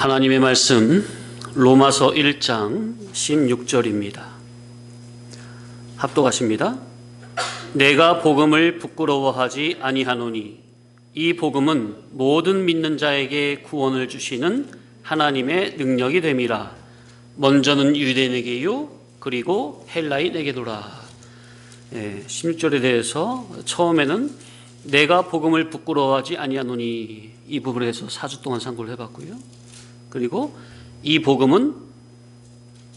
하나님의 말씀 로마서 1장 16절입니다. 합독하십니다. 내가 복음을 부끄러워하지 아니하노니 이 복음은 모든 믿는 자에게 구원을 주시는 하나님의 능력이 됨이라. 먼저는 유대인에게요 그리고 헬라인에게도라. 16절에 대해서 처음에는 내가 복음을 부끄러워하지 아니하노니 이 부분에 대해서 4주 동안 상고를 해봤고요. 그리고 이 복음은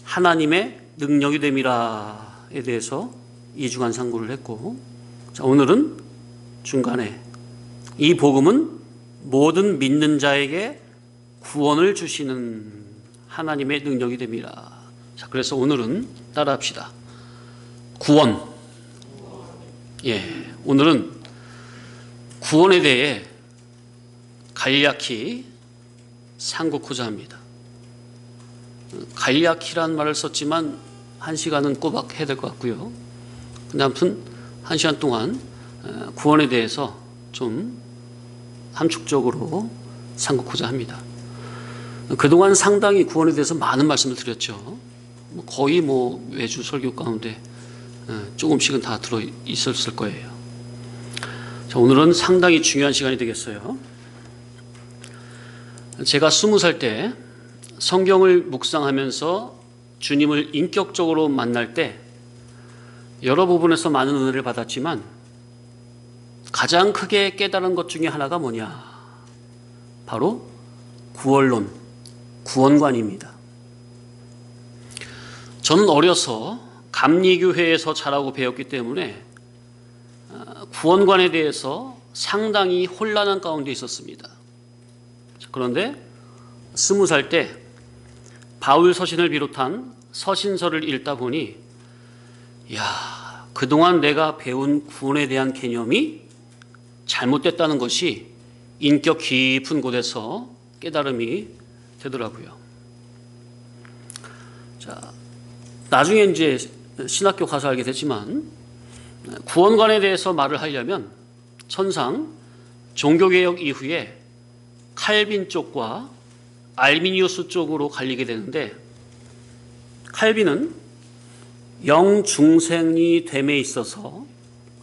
하나님의 능력이 됨이라에 대해서 2주간 상고를 했고, 자, 오늘은 중간에 이 복음은 모든 믿는 자에게 구원을 주시는 하나님의 능력이 됨이라. 자, 그래서 오늘은 따라합시다. 구원. 오늘은 구원에 대해 간략히 상고하고자 합니다. 간략히란 말을 썼지만 1시간은 꼬박 해야 될 것 같고요. 근데 아무튼 1시간 동안 구원에 대해서 좀 함축적으로 상고하고자 합니다. 그동안 상당히 구원에 대해서 많은 말씀을 드렸죠. 거의 매주 설교 가운데 조금씩은 다 들어 있었을 거예요. 자, 오늘은 상당히 중요한 시간이 되겠어요. 제가 20살 때 성경을 묵상하면서 주님을 인격적으로 만날 때 여러 부분에서 많은 은혜를 받았지만 가장 크게 깨달은 것 중에 하나가 뭐냐? 바로 구원론, 구원관입니다. 저는 어려서 감리교회에서 자라고 배웠기 때문에 구원관에 대해서 상당히 혼란한 가운데 있었습니다. 그런데 20살 때 바울 서신을 비롯한 서신서를 읽다 보니 그동안 내가 배운 구원에 대한 개념이 잘못됐다는 것이 인격 깊은 곳에서 깨달음이 되더라고요. 자, 나중에 이제 신학교 가서 알게 됐지만 구원관에 대해서 말을 하려면 천상 종교개혁 이후에 칼빈 쪽과 알미니우스 쪽으로 갈리게 되는데, 칼빈은 영중생이 됨에 있어서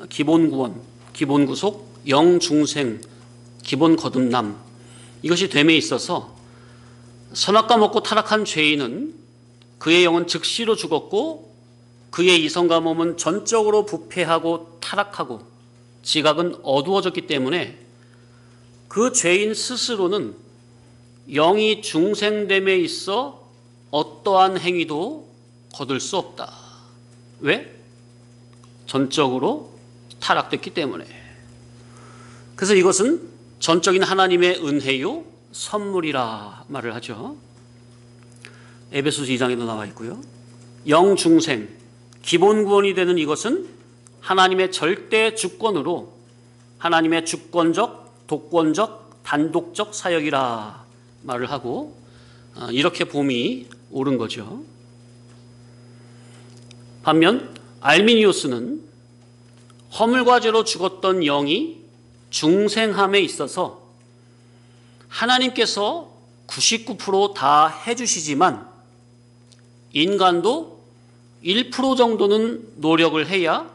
기본구원, 기본구속, 영중생, 기본거듭남, 이것이 됨에 있어서 선악과 먹고 타락한 죄인은 그의 영은 즉시로 죽었고 그의 이성과 몸은 전적으로 부패하고 타락하고 지각은 어두워졌기 때문에 그 죄인 스스로는 영이 중생됨에 있어 어떠한 행위도 거둘 수 없다. 왜? 전적으로 타락됐기 때문에. 그래서 이것은 전적인 하나님의 은혜요 선물이라 말을 하죠. 에베소서 2장에도 나와 있고요. 영중생, 기본구원이 되는 이것은 하나님의 절대 주권으로 하나님의 주권적, 독권적, 단독적 사역이라 말을 하고 이렇게 봄이 옳은 거죠. 반면 알미니우스는 허물과 죄로 죽었던 영이 중생함에 있어서 하나님께서 99% 다 해주시지만 인간도 1% 정도는 노력을 해야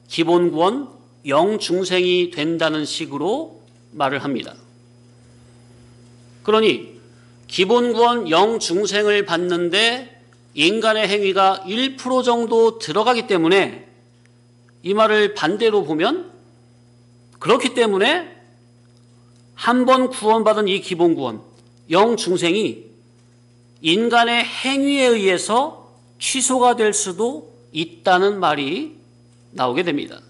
기본구원 영중생이 된다는 식으로 말을 합니다. 그러니 기본구원 영중생을 받는데 인간의 행위가 1% 정도 들어가기 때문에 이 말을 반대로 보면 그렇기 때문에 한 번 구원받은 이 기본구원 영중생이 인간의 행위에 의해서 취소가 될 수도 있다는 말이 나오게 됩니다.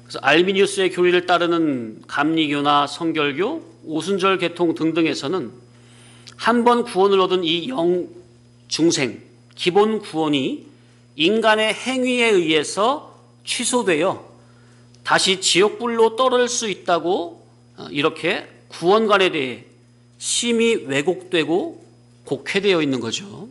그래서 알미니우스의 교리를 따르는 감리교나 성결교, 오순절 계통 등등에서는 한 번 구원을 얻은 이 영중생, 기본 구원이 인간의 행위에 의해서 취소되어 다시 지옥불로 떨어질 수 있다고 이렇게 구원관에 대해 심히 왜곡되고 곡해되어 있는 거죠.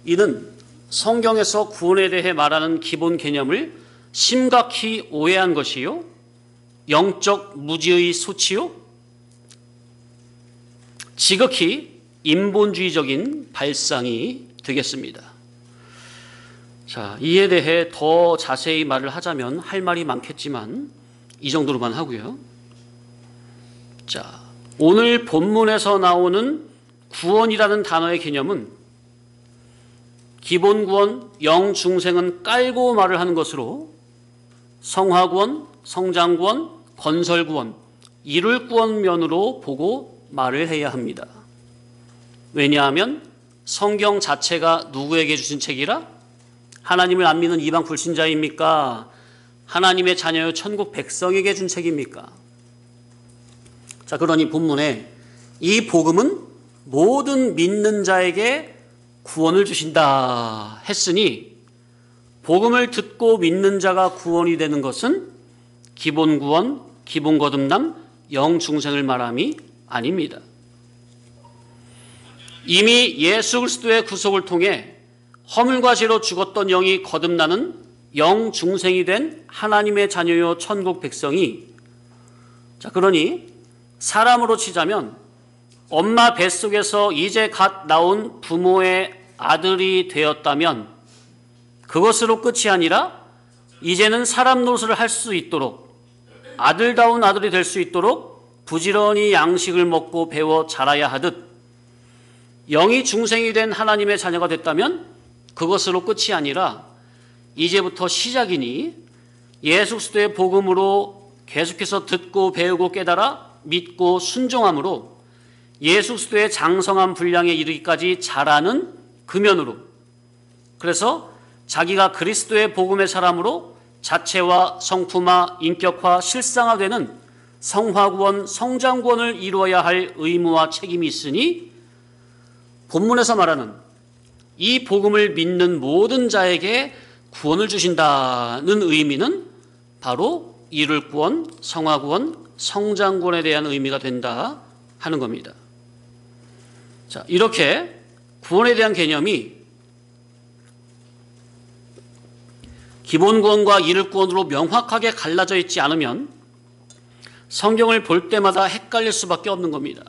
이는 성경에서 구원에 대해 말하는 기본 개념을 심각히 오해한 것이요 영적 무지의 소치요 지극히 인본주의적인 발상이 되겠습니다. 자, 이에 대해 더 자세히 말을 하자면 할 말이 많겠지만 이 정도로만 하고요. 자, 오늘 본문에서 나오는 구원이라는 단어의 개념은 기본구원, 영중생은 깔고 말을 하는 것으로 성화구원, 성장구원, 건설구원, 이룰구원 면으로 보고 말을 해야 합니다. 왜냐하면 성경 자체가 누구에게 주신 책이라? 하나님을 안 믿는 이방 불신자입니까? 하나님의 자녀요 천국 백성에게 준 책입니까? 자, 그러니 본문에 이 복음은 모든 믿는 자에게 구원을 주신다 했으니 복음을 듣고 믿는 자가 구원이 되는 것은 기본 구원, 기본 거듭남, 영중생을 말함이 아닙니다. 이미 예수 그리스도의 구속을 통해 허물과 죄로 죽었던 영이 거듭나는 영중생이 된 하나님의 자녀요 천국 백성이, 자, 그러니 사람으로 치자면 엄마 뱃속에서 이제 갓 나온 부모의 아들이 되었다면 그것으로 끝이 아니라 이제는 사람 노릇을 할 수 있도록, 아들다운 아들이 될 수 있도록 부지런히 양식을 먹고 배워 자라야 하듯 영이 중생이 된 하나님의 자녀가 됐다면 그것으로 끝이 아니라 이제부터 시작이니 예수 그리스도의 복음으로 계속해서 듣고 배우고 깨달아 믿고 순종함으로 예수 그리스도의 장성한 분량에 이르기까지 자라는 금연으로, 그래서 자기가 그리스도의 복음의 사람으로 자체와 성품화, 인격화, 실상화되는 성화구원, 성장구원을 이루어야 할 의무와 책임이 있으니 본문에서 말하는 이 복음을 믿는 모든 자에게 구원을 주신다는 의미는 바로 이룰 구원, 성화구원, 성장구원에 대한 의미가 된다 하는 겁니다. 자, 이렇게 구원에 대한 개념이 기본 구원과 이룰 구원으로 명확하게 갈라져 있지 않으면 성경을 볼 때마다 헷갈릴 수밖에 없는 겁니다.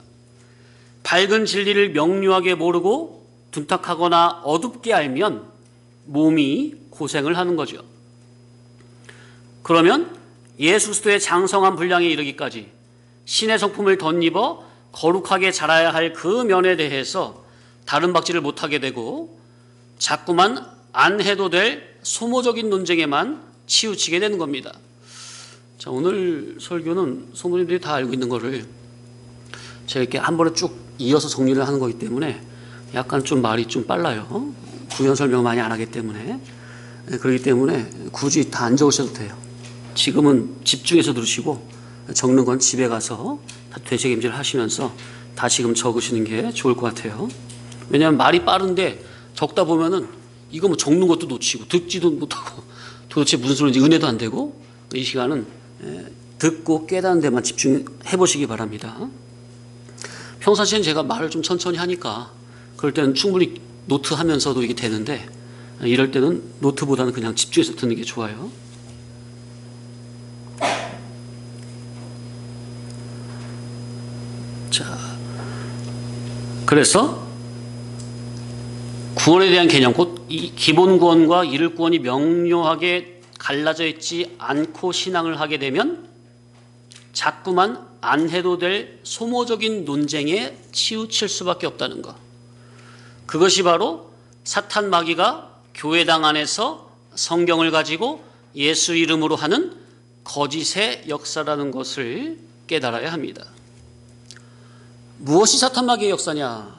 밝은 진리를 명료하게 모르고 둔탁하거나 어둡게 알면 몸이 고생을 하는 거죠. 그러면 예수 그리스도의 장성한 분량에 이르기까지 신의 성품을 덧입어 거룩하게 자라야 할 그 면에 대해서 다른 박질을 못하게 되고 자꾸만 안 해도 될 소모적인 논쟁에만 치우치게 되는 겁니다. 자, 오늘 설교는 성도님들이 다 알고 있는 거를 제가 이렇게 한 번에 쭉 이어서 정리를 하는 거기 때문에 약간 좀 말이 좀 빨라요. 구현 설명 많이 안 하기 때문에. 그렇기 때문에 굳이 다 안 적으셔도 돼요. 지금은 집중해서 들으시고 적는 건 집에 가서 다 되새김질 하시면서 다시금 적으시는 게 좋을 것 같아요. 왜냐하면 말이 빠른데 적다 보면은 이거 뭐 적는 것도 놓치고 듣지도 못하고 도대체 무슨 소리인지 은혜도 안 되고, 이 시간은 듣고 깨닫는 데만 집중해 보시기 바랍니다. 평상시엔 제가 말을 좀 천천히 하니까 그럴 때는 충분히 노트하면서도 이게 되는데 이럴 때는 노트보다는 그냥 집중해서 듣는 게 좋아요. 자, 그래서 구원에 대한 개념, 곧 이 기본 구원과 이룰 구원이 명료하게 갈라져 있지 않고 신앙을 하게 되면 자꾸만 안 해도 될 소모적인 논쟁에 치우칠 수밖에 없다는 것. 그것이 바로 사탄 마귀가 교회당 안에서 성경을 가지고 예수 이름으로 하는 거짓의 역사라는 것을 깨달아야 합니다. 무엇이 사탄 마귀의 역사냐?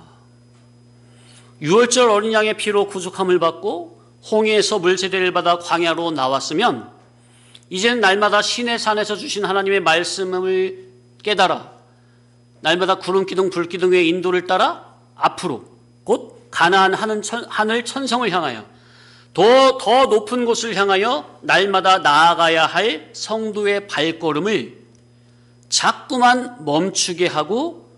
유월절 어린 양의 피로 구속함을 받고 홍해에서 물세례를 받아 광야로 나왔으면 이제는 날마다 신의 산에서 주신 하나님의 말씀을 깨달아 날마다 구름 기둥 불 기둥의 인도를 따라 앞으로 곧 가나안 하늘 천성을 향하여 더 높은 곳을 향하여 날마다 나아가야 할 성도의 발걸음을 자꾸만 멈추게 하고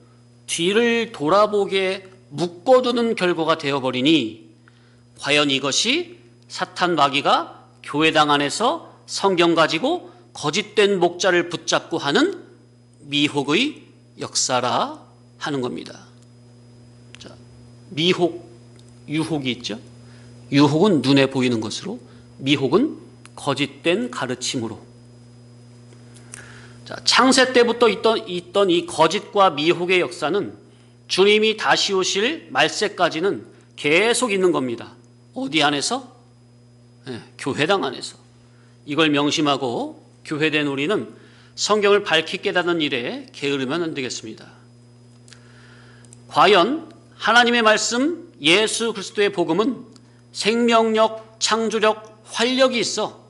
뒤를 돌아보게 묶어두는 결과가 되어버리니 과연 이것이 사탄 마귀가 교회당 안에서 성경 가지고 거짓된 목자를 붙잡고 하는 미혹의 역사라 하는 겁니다. 미혹, 유혹이 있죠. 유혹은 눈에 보이는 것으로, 미혹은 거짓된 가르침으로. 자, 창세 때부터 있던 이 거짓과 미혹의 역사는 주님이 다시 오실 말세까지는 계속 있는 겁니다. 어디 안에서? 교회당 안에서. 이걸 명심하고 교회된 우리는 성경을 밝히 깨닫는 일에 게으르면 안 되겠습니다. 과연 하나님의 말씀 예수 그리스도의 복음은 생명력, 창조력, 활력이 있어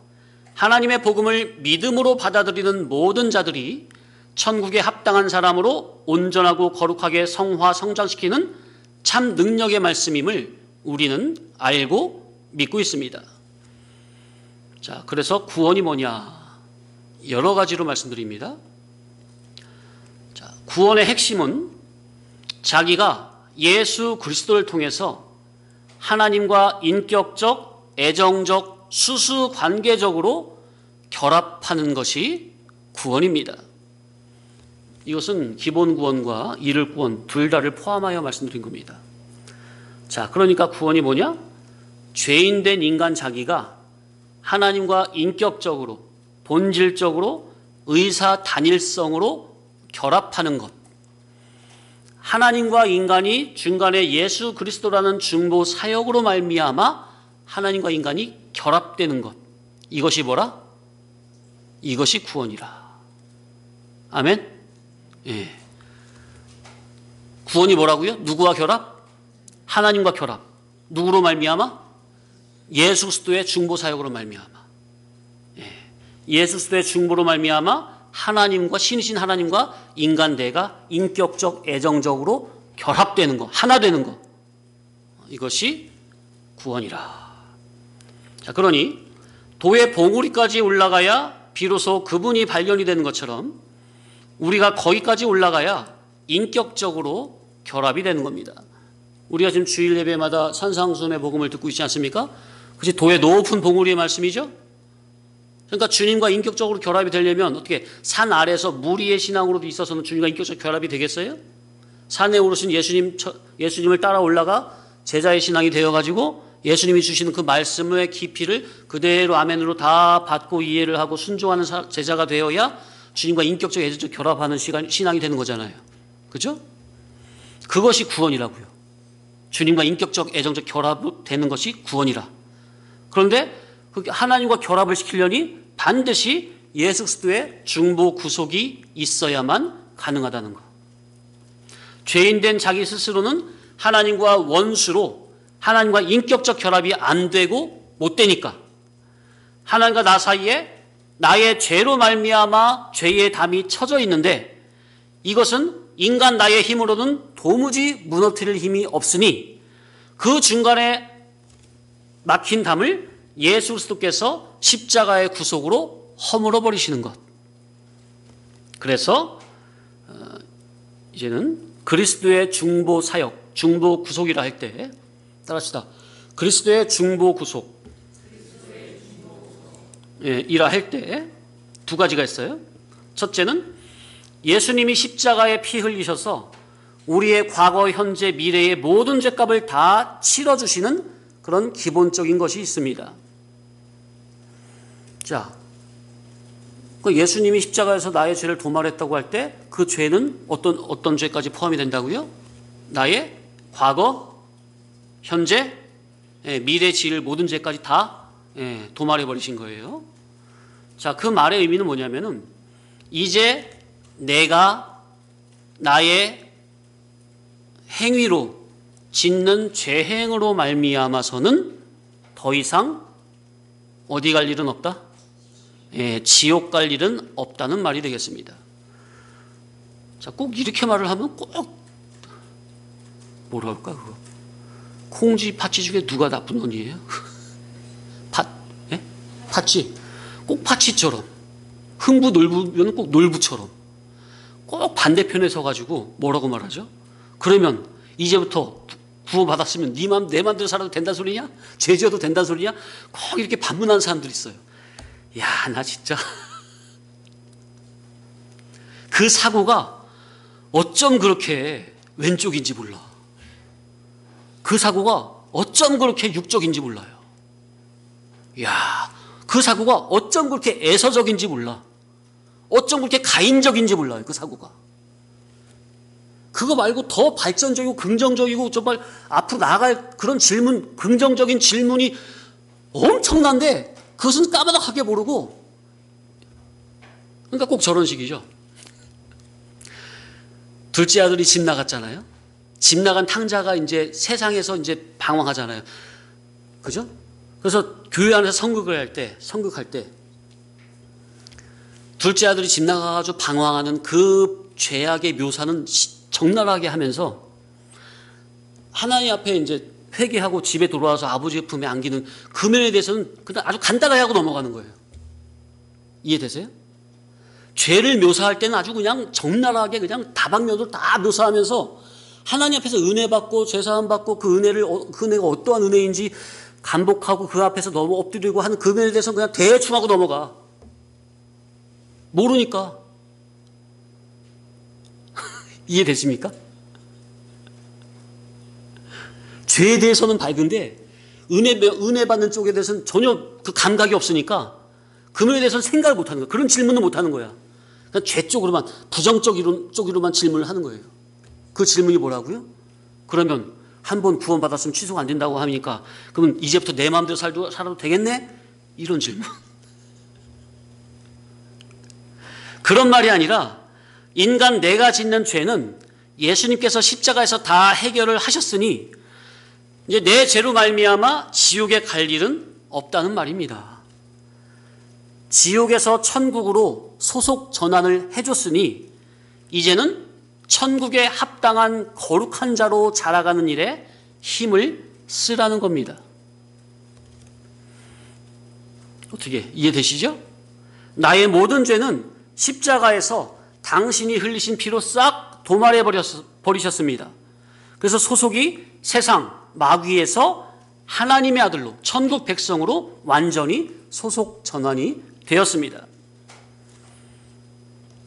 하나님의 복음을 믿음으로 받아들이는 모든 자들이 천국에 합당한 사람으로 온전하고 거룩하게 성화 성장시키는 참 능력의 말씀임을 우리는 알고 믿고 있습니다. 자, 그래서 구원이 뭐냐? 여러 가지로 말씀드립니다. 자, 구원의 핵심은 자기가 예수 그리스도를 통해서 하나님과 인격적, 애정적, 수수 관계적으로 결합하는 것이 구원입니다. 이것은 기본 구원과 이를 구원 둘 다를 포함하여 말씀드린 겁니다. 자, 그러니까 구원이 뭐냐? 죄인된 인간 자기가 하나님과 인격적으로, 본질적으로, 의사 단일성으로 결합하는 것. 하나님과 인간이 중간에 예수 그리스도라는 중보 사역으로 말미암아 하나님과 인간이 결합되는 것. 이것이 뭐라? 이것이 구원이라. 아멘? 예. 구원이 뭐라고요? 누구와 결합? 하나님과 결합. 누구로 말미암아? 예수 그리스도의 중보 사역으로 말미암아. 예. 예수 그리스도의 중보로 말미암아 하나님과, 신이신 하나님과 인간대가 인격적, 애정적으로 결합되는 것, 하나 되는 것. 이것이 구원이라. 자, 그러니 도의 봉우리까지 올라가야 비로소 그분이 발견이 되는 것처럼 우리가 거기까지 올라가야 인격적으로 결합이 되는 겁니다. 우리가 지금 주일 예배마다 산상수훈의 복음을 듣고 있지 않습니까? 그것이 도의 높은 봉우리의 말씀이죠. 그러니까 주님과 인격적으로 결합이 되려면 어떻게 산 아래서 무리의 신앙으로도 있어서는 주님과 인격적 결합이 되겠어요? 산에 오르신 예수님을 따라 올라가 제자의 신앙이 되어가지고 예수님이 주시는 그 말씀의 깊이를 그대로 아멘으로 다 받고 이해를 하고 순종하는 제자가 되어야 주님과 인격적 애정적 결합하는 신앙이 되는 거잖아요. 그죠? 그것이 구원이라고요. 주님과 인격적 애정적 결합되는 것이 구원이라. 그런데 하나님과 결합을 시키려니 반드시 예수 그리스도의 중보 구속이 있어야만 가능하다는 것. 죄인된 자기 스스로는 하나님과 원수로 하나님과 인격적 결합이 안 되고 못 되니까 하나님과 나 사이에 나의 죄로 말미암아 죄의 담이 쳐져 있는데 이것은 인간 나의 힘으로는 도무지 무너뜨릴 힘이 없으니 그 중간에 막힌 담을 예수 그리스도께서 십자가의 구속으로 허물어 버리시는 것. 그래서 이제는 그리스도의 중보 사역, 중보 구속이라 할 때 따라합시다. 그리스도의 중보 구속 이라 할 때 두 가지가 있어요. 첫째는 예수님이 십자가에 피 흘리셔서 우리의 과거, 현재, 미래의 모든 죄값을 다 치러주시는 그런 기본적인 것이 있습니다. 자, 그 예수님이 십자가에서 나의 죄를 도말했다고 할 때 그 죄는 어떤 죄까지 포함이 된다고요? 나의 과거, 현재, 미래 지을 모든 죄까지 다 도말해 버리신 거예요. 자, 그 말의 의미는 뭐냐면은 이제 내가 나의 행위로 짓는 죄행으로 말미암아서는 더 이상 어디 갈 일은 없다? 지옥 갈 일은 없다는 말이 되겠습니다. 자, 꼭 이렇게 말을 하면 꼭 뭐라 할까 그거? 콩쥐, 팥쥐 중에 누가 나쁜 놈이에요? 팥쥐. 꼭 팥쥐처럼. 흥부 놀부면 꼭 놀부처럼. 꼭 반대편에 서가지고 뭐라고 말하죠? 그러면 이제부터 구원받았으면 내 맘대로 살아도 된다는 소리냐? 죄 지어도 된다는 소리냐? 꼭 이렇게 반문하는 사람들이 있어요. 야, 나 진짜 그 사고가 어쩜 그렇게 왼쪽인지 몰라. 그 사고가 어쩜 그렇게 육적인지 몰라요. 이야, 그 사고가 어쩜 그렇게 애서적인지 몰라. 어쩜 그렇게 가인적인지 몰라요, 그 사고가. 그거 말고 더 발전적이고 긍정적이고 정말 앞으로 나아갈 그런 질문, 긍정적인 질문이 엄청난데 그것은 까마득하게 모르고, 그러니까 꼭 저런 식이죠. 둘째 아들이 집 나갔잖아요. 집 나간 탕자가 이제 세상에서 이제 방황하잖아요. 그죠? 그래서 교회 안에서 성극할 때 둘째 아들이 집 나가가지고 방황하는 그 죄악의 묘사는 적나라하게 하면서 하나님 앞에 이제 회개하고 집에 돌아와서 아버지의 품에 안기는 그 면에 대해서는 그냥 아주 간단하게 하고 넘어가는 거예요. 이해되세요? 죄를 묘사할 때는 아주 그냥 적나라하게 그냥 다방면으로 다 묘사하면서 하나님 앞에서 은혜 받고 죄사함 받고 그 은혜가 어떠한 은혜인지 간복하고 그 앞에서 너무 엎드리고 하는 그 면에 대해서 그냥 대충 하고 넘어가. 모르니까. 이해되십니까? 죄에 대해서는 밝은데 은혜 받는 쪽에 대해서는 전혀 그 감각이 없으니까 그 면에 대해서는 생각을 못하는 거야. 그런 질문을 못하는 거야. 그냥 죄 쪽으로만, 부정적으로만 질문을 하는 거예요. 그 질문이 뭐라고요? 그러면 한 번 구원받았으면 취소가 안 된다고 하니까 그러면 이제부터 내 마음대로 살아도 되겠네? 이런 질문. 그런 말이 아니라 인간 내가 짓는 죄는 예수님께서 십자가에서 다 해결을 하셨으니 이제 내 죄로 말미암아 지옥에 갈 일은 없다는 말입니다. 지옥에서 천국으로 소속 전환을 해줬으니 이제는 천국에 합당한 거룩한 자로 자라가는 일에 힘을 쓰라는 겁니다. 어떻게 이해되시죠? 나의 모든 죄는 십자가에서 당신이 흘리신 피로 싹 도말해 버리셨습니다. 그래서 소속이 세상 마귀에서 하나님의 아들로 천국 백성으로 완전히 소속 전환이 되었습니다.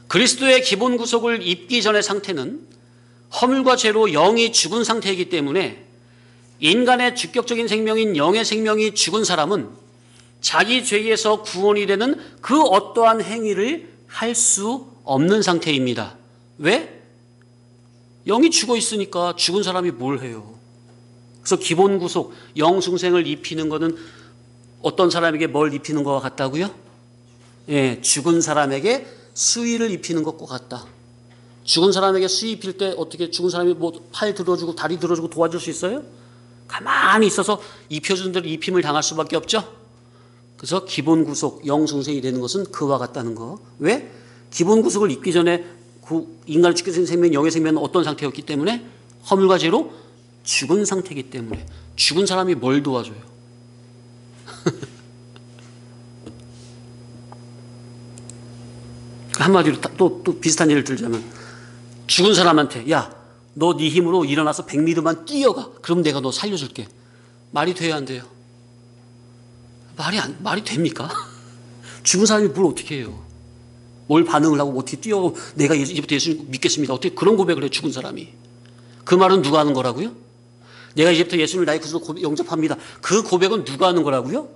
그리스도의 기본 구속을 입기 전의 상태는 허물과 죄로 영이 죽은 상태이기 때문에 인간의 주격적인 생명인 영의 생명이 죽은 사람은 자기 죄에서 구원이 되는 그 어떠한 행위를 할 수 없는 상태입니다. 왜? 영이 죽어 있으니까 죽은 사람이 뭘 해요? 그래서 기본 구속, 영승생을 입히는 것은 어떤 사람에게 뭘 입히는 것과 같다고요? 예, 죽은 사람에게 수의를 입히는 것과 같다. 죽은 사람에게 수의 입힐 때 어떻게 죽은 사람이 뭐 팔 들어주고 다리 들어주고 도와줄 수 있어요? 가만히 있어서 입혀주는 대로 입힘을 당할 수밖에 없죠. 그래서 기본 구속, 영승생이 되는 것은 그와 같다는 거. 왜? 기본 구속을 입기 전에 그 인간을 죽게 생명, 영의 생명은 어떤 상태였기 때문에 허물과 죄로 죽은 상태이기 때문에 죽은 사람이 뭘 도와줘요? 한마디로 또 비슷한 예를 들자면 죽은 사람한테 야, 너 네 힘으로 일어나서 100m만 뛰어가. 그럼 내가 너 살려줄게. 말이 돼야 안 돼요? 말이 됩니까? 죽은 사람이 뭘 어떻게 해요? 뭘 반응을 하고 어떻게 뛰어 내가 이제부터 예수 믿겠습니다. 어떻게 그런 고백을 해요? 죽은 사람이. 그 말은 누가 하는 거라고요? 내가 이제부터 예수님을 나의 구주로 영접합니다. 그 고백은 누가 하는 거라고요?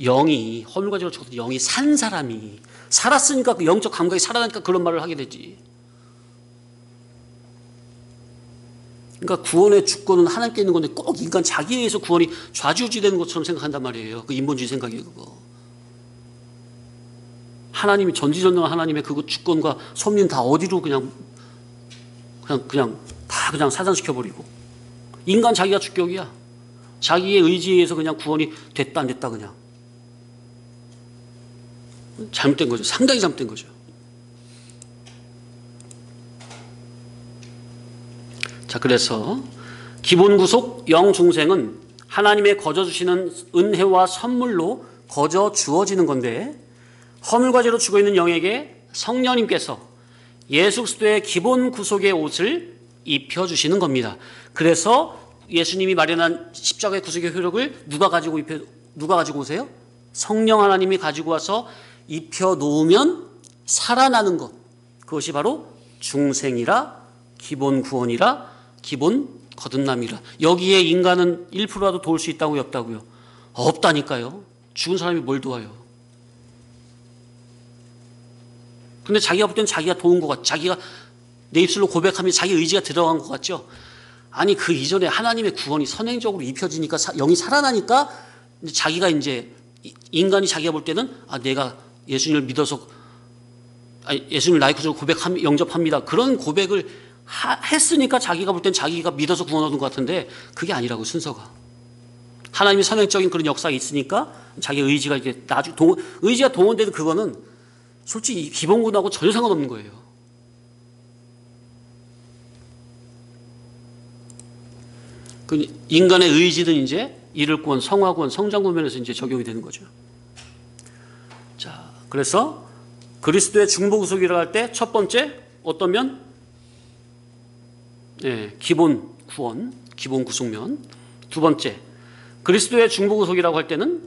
영이 허물과 죄로 죽었던 영이 산 사람이 살았으니까 그 영적 감각이 살아나니까 그런 말을 하게 되지. 그러니까 구원의 주권은 하나님께 있는 건데 꼭 인간 자기에 의해서 구원이 좌지우지되는 것처럼 생각한단 말이에요. 그 인본주의 생각이에요. 그거. 하나님이 전지전능한 하나님의 그 주권과 섭리는 다 어디로 그냥 사장시켜 버리고 인간 자기가 주격이야. 자기의 의지에 의해서 그냥 구원이 됐다 안 됐다 그냥 잘못된 거죠. 상당히 잘못된 거죠. 자, 그래서 기본 구속 영중생은 하나님의 거저 주시는 은혜와 선물로 거저 주어지는 건데 허물과 죄로 죽어 있는 영에게 성령님께서 예수 그리스도의 기본 구속의 옷을 입혀주시는 겁니다. 그래서 예수님이 마련한 십자가의 구속의 효력을 누가 가지고 오세요? 성령 하나님이 가지고 와서 입혀놓으면 살아나는 것. 그것이 바로 중생이라 기본 구원이라 기본 거듭남이라. 여기에 인간은 1%라도 도울 수 있다고요, 없다고요? 없다니까요. 죽은 사람이 뭘 도와요? 근데 자기가 볼 때는 자기가 도운 것 같죠. 자기가 내 입술로 고백하면 자기 의지가 들어간 것 같죠. 아니, 그 이전에 하나님의 구원이 선행적으로 입혀지니까 영이 살아나니까 자기가 이제 인간이 자기가 볼 때는 내가 예수님을 믿어서 예수님을 나의 구주로 영접합니다. 그런 고백을 했으니까 자기가 볼 땐 자기가 믿어서 구원 얻은 것 같은데 그게 아니라고, 순서가. 하나님의 선행적인 그런 역사가 있으니까 자기 의지가 이제 의지가 동원되는 그거는 솔직히 기본구원하고 전혀 상관없는 거예요. 그 인간의 의지는 이제 이를 구원, 성화구원, 성장구원 면에서 이제 적용이 되는 거죠. 자, 그래서 그리스도의 중보구속이라고 할 때 첫 번째 어떤 면? 기본 구원, 기본 구속면. 두 번째, 그리스도의 중보구속이라고 할 때는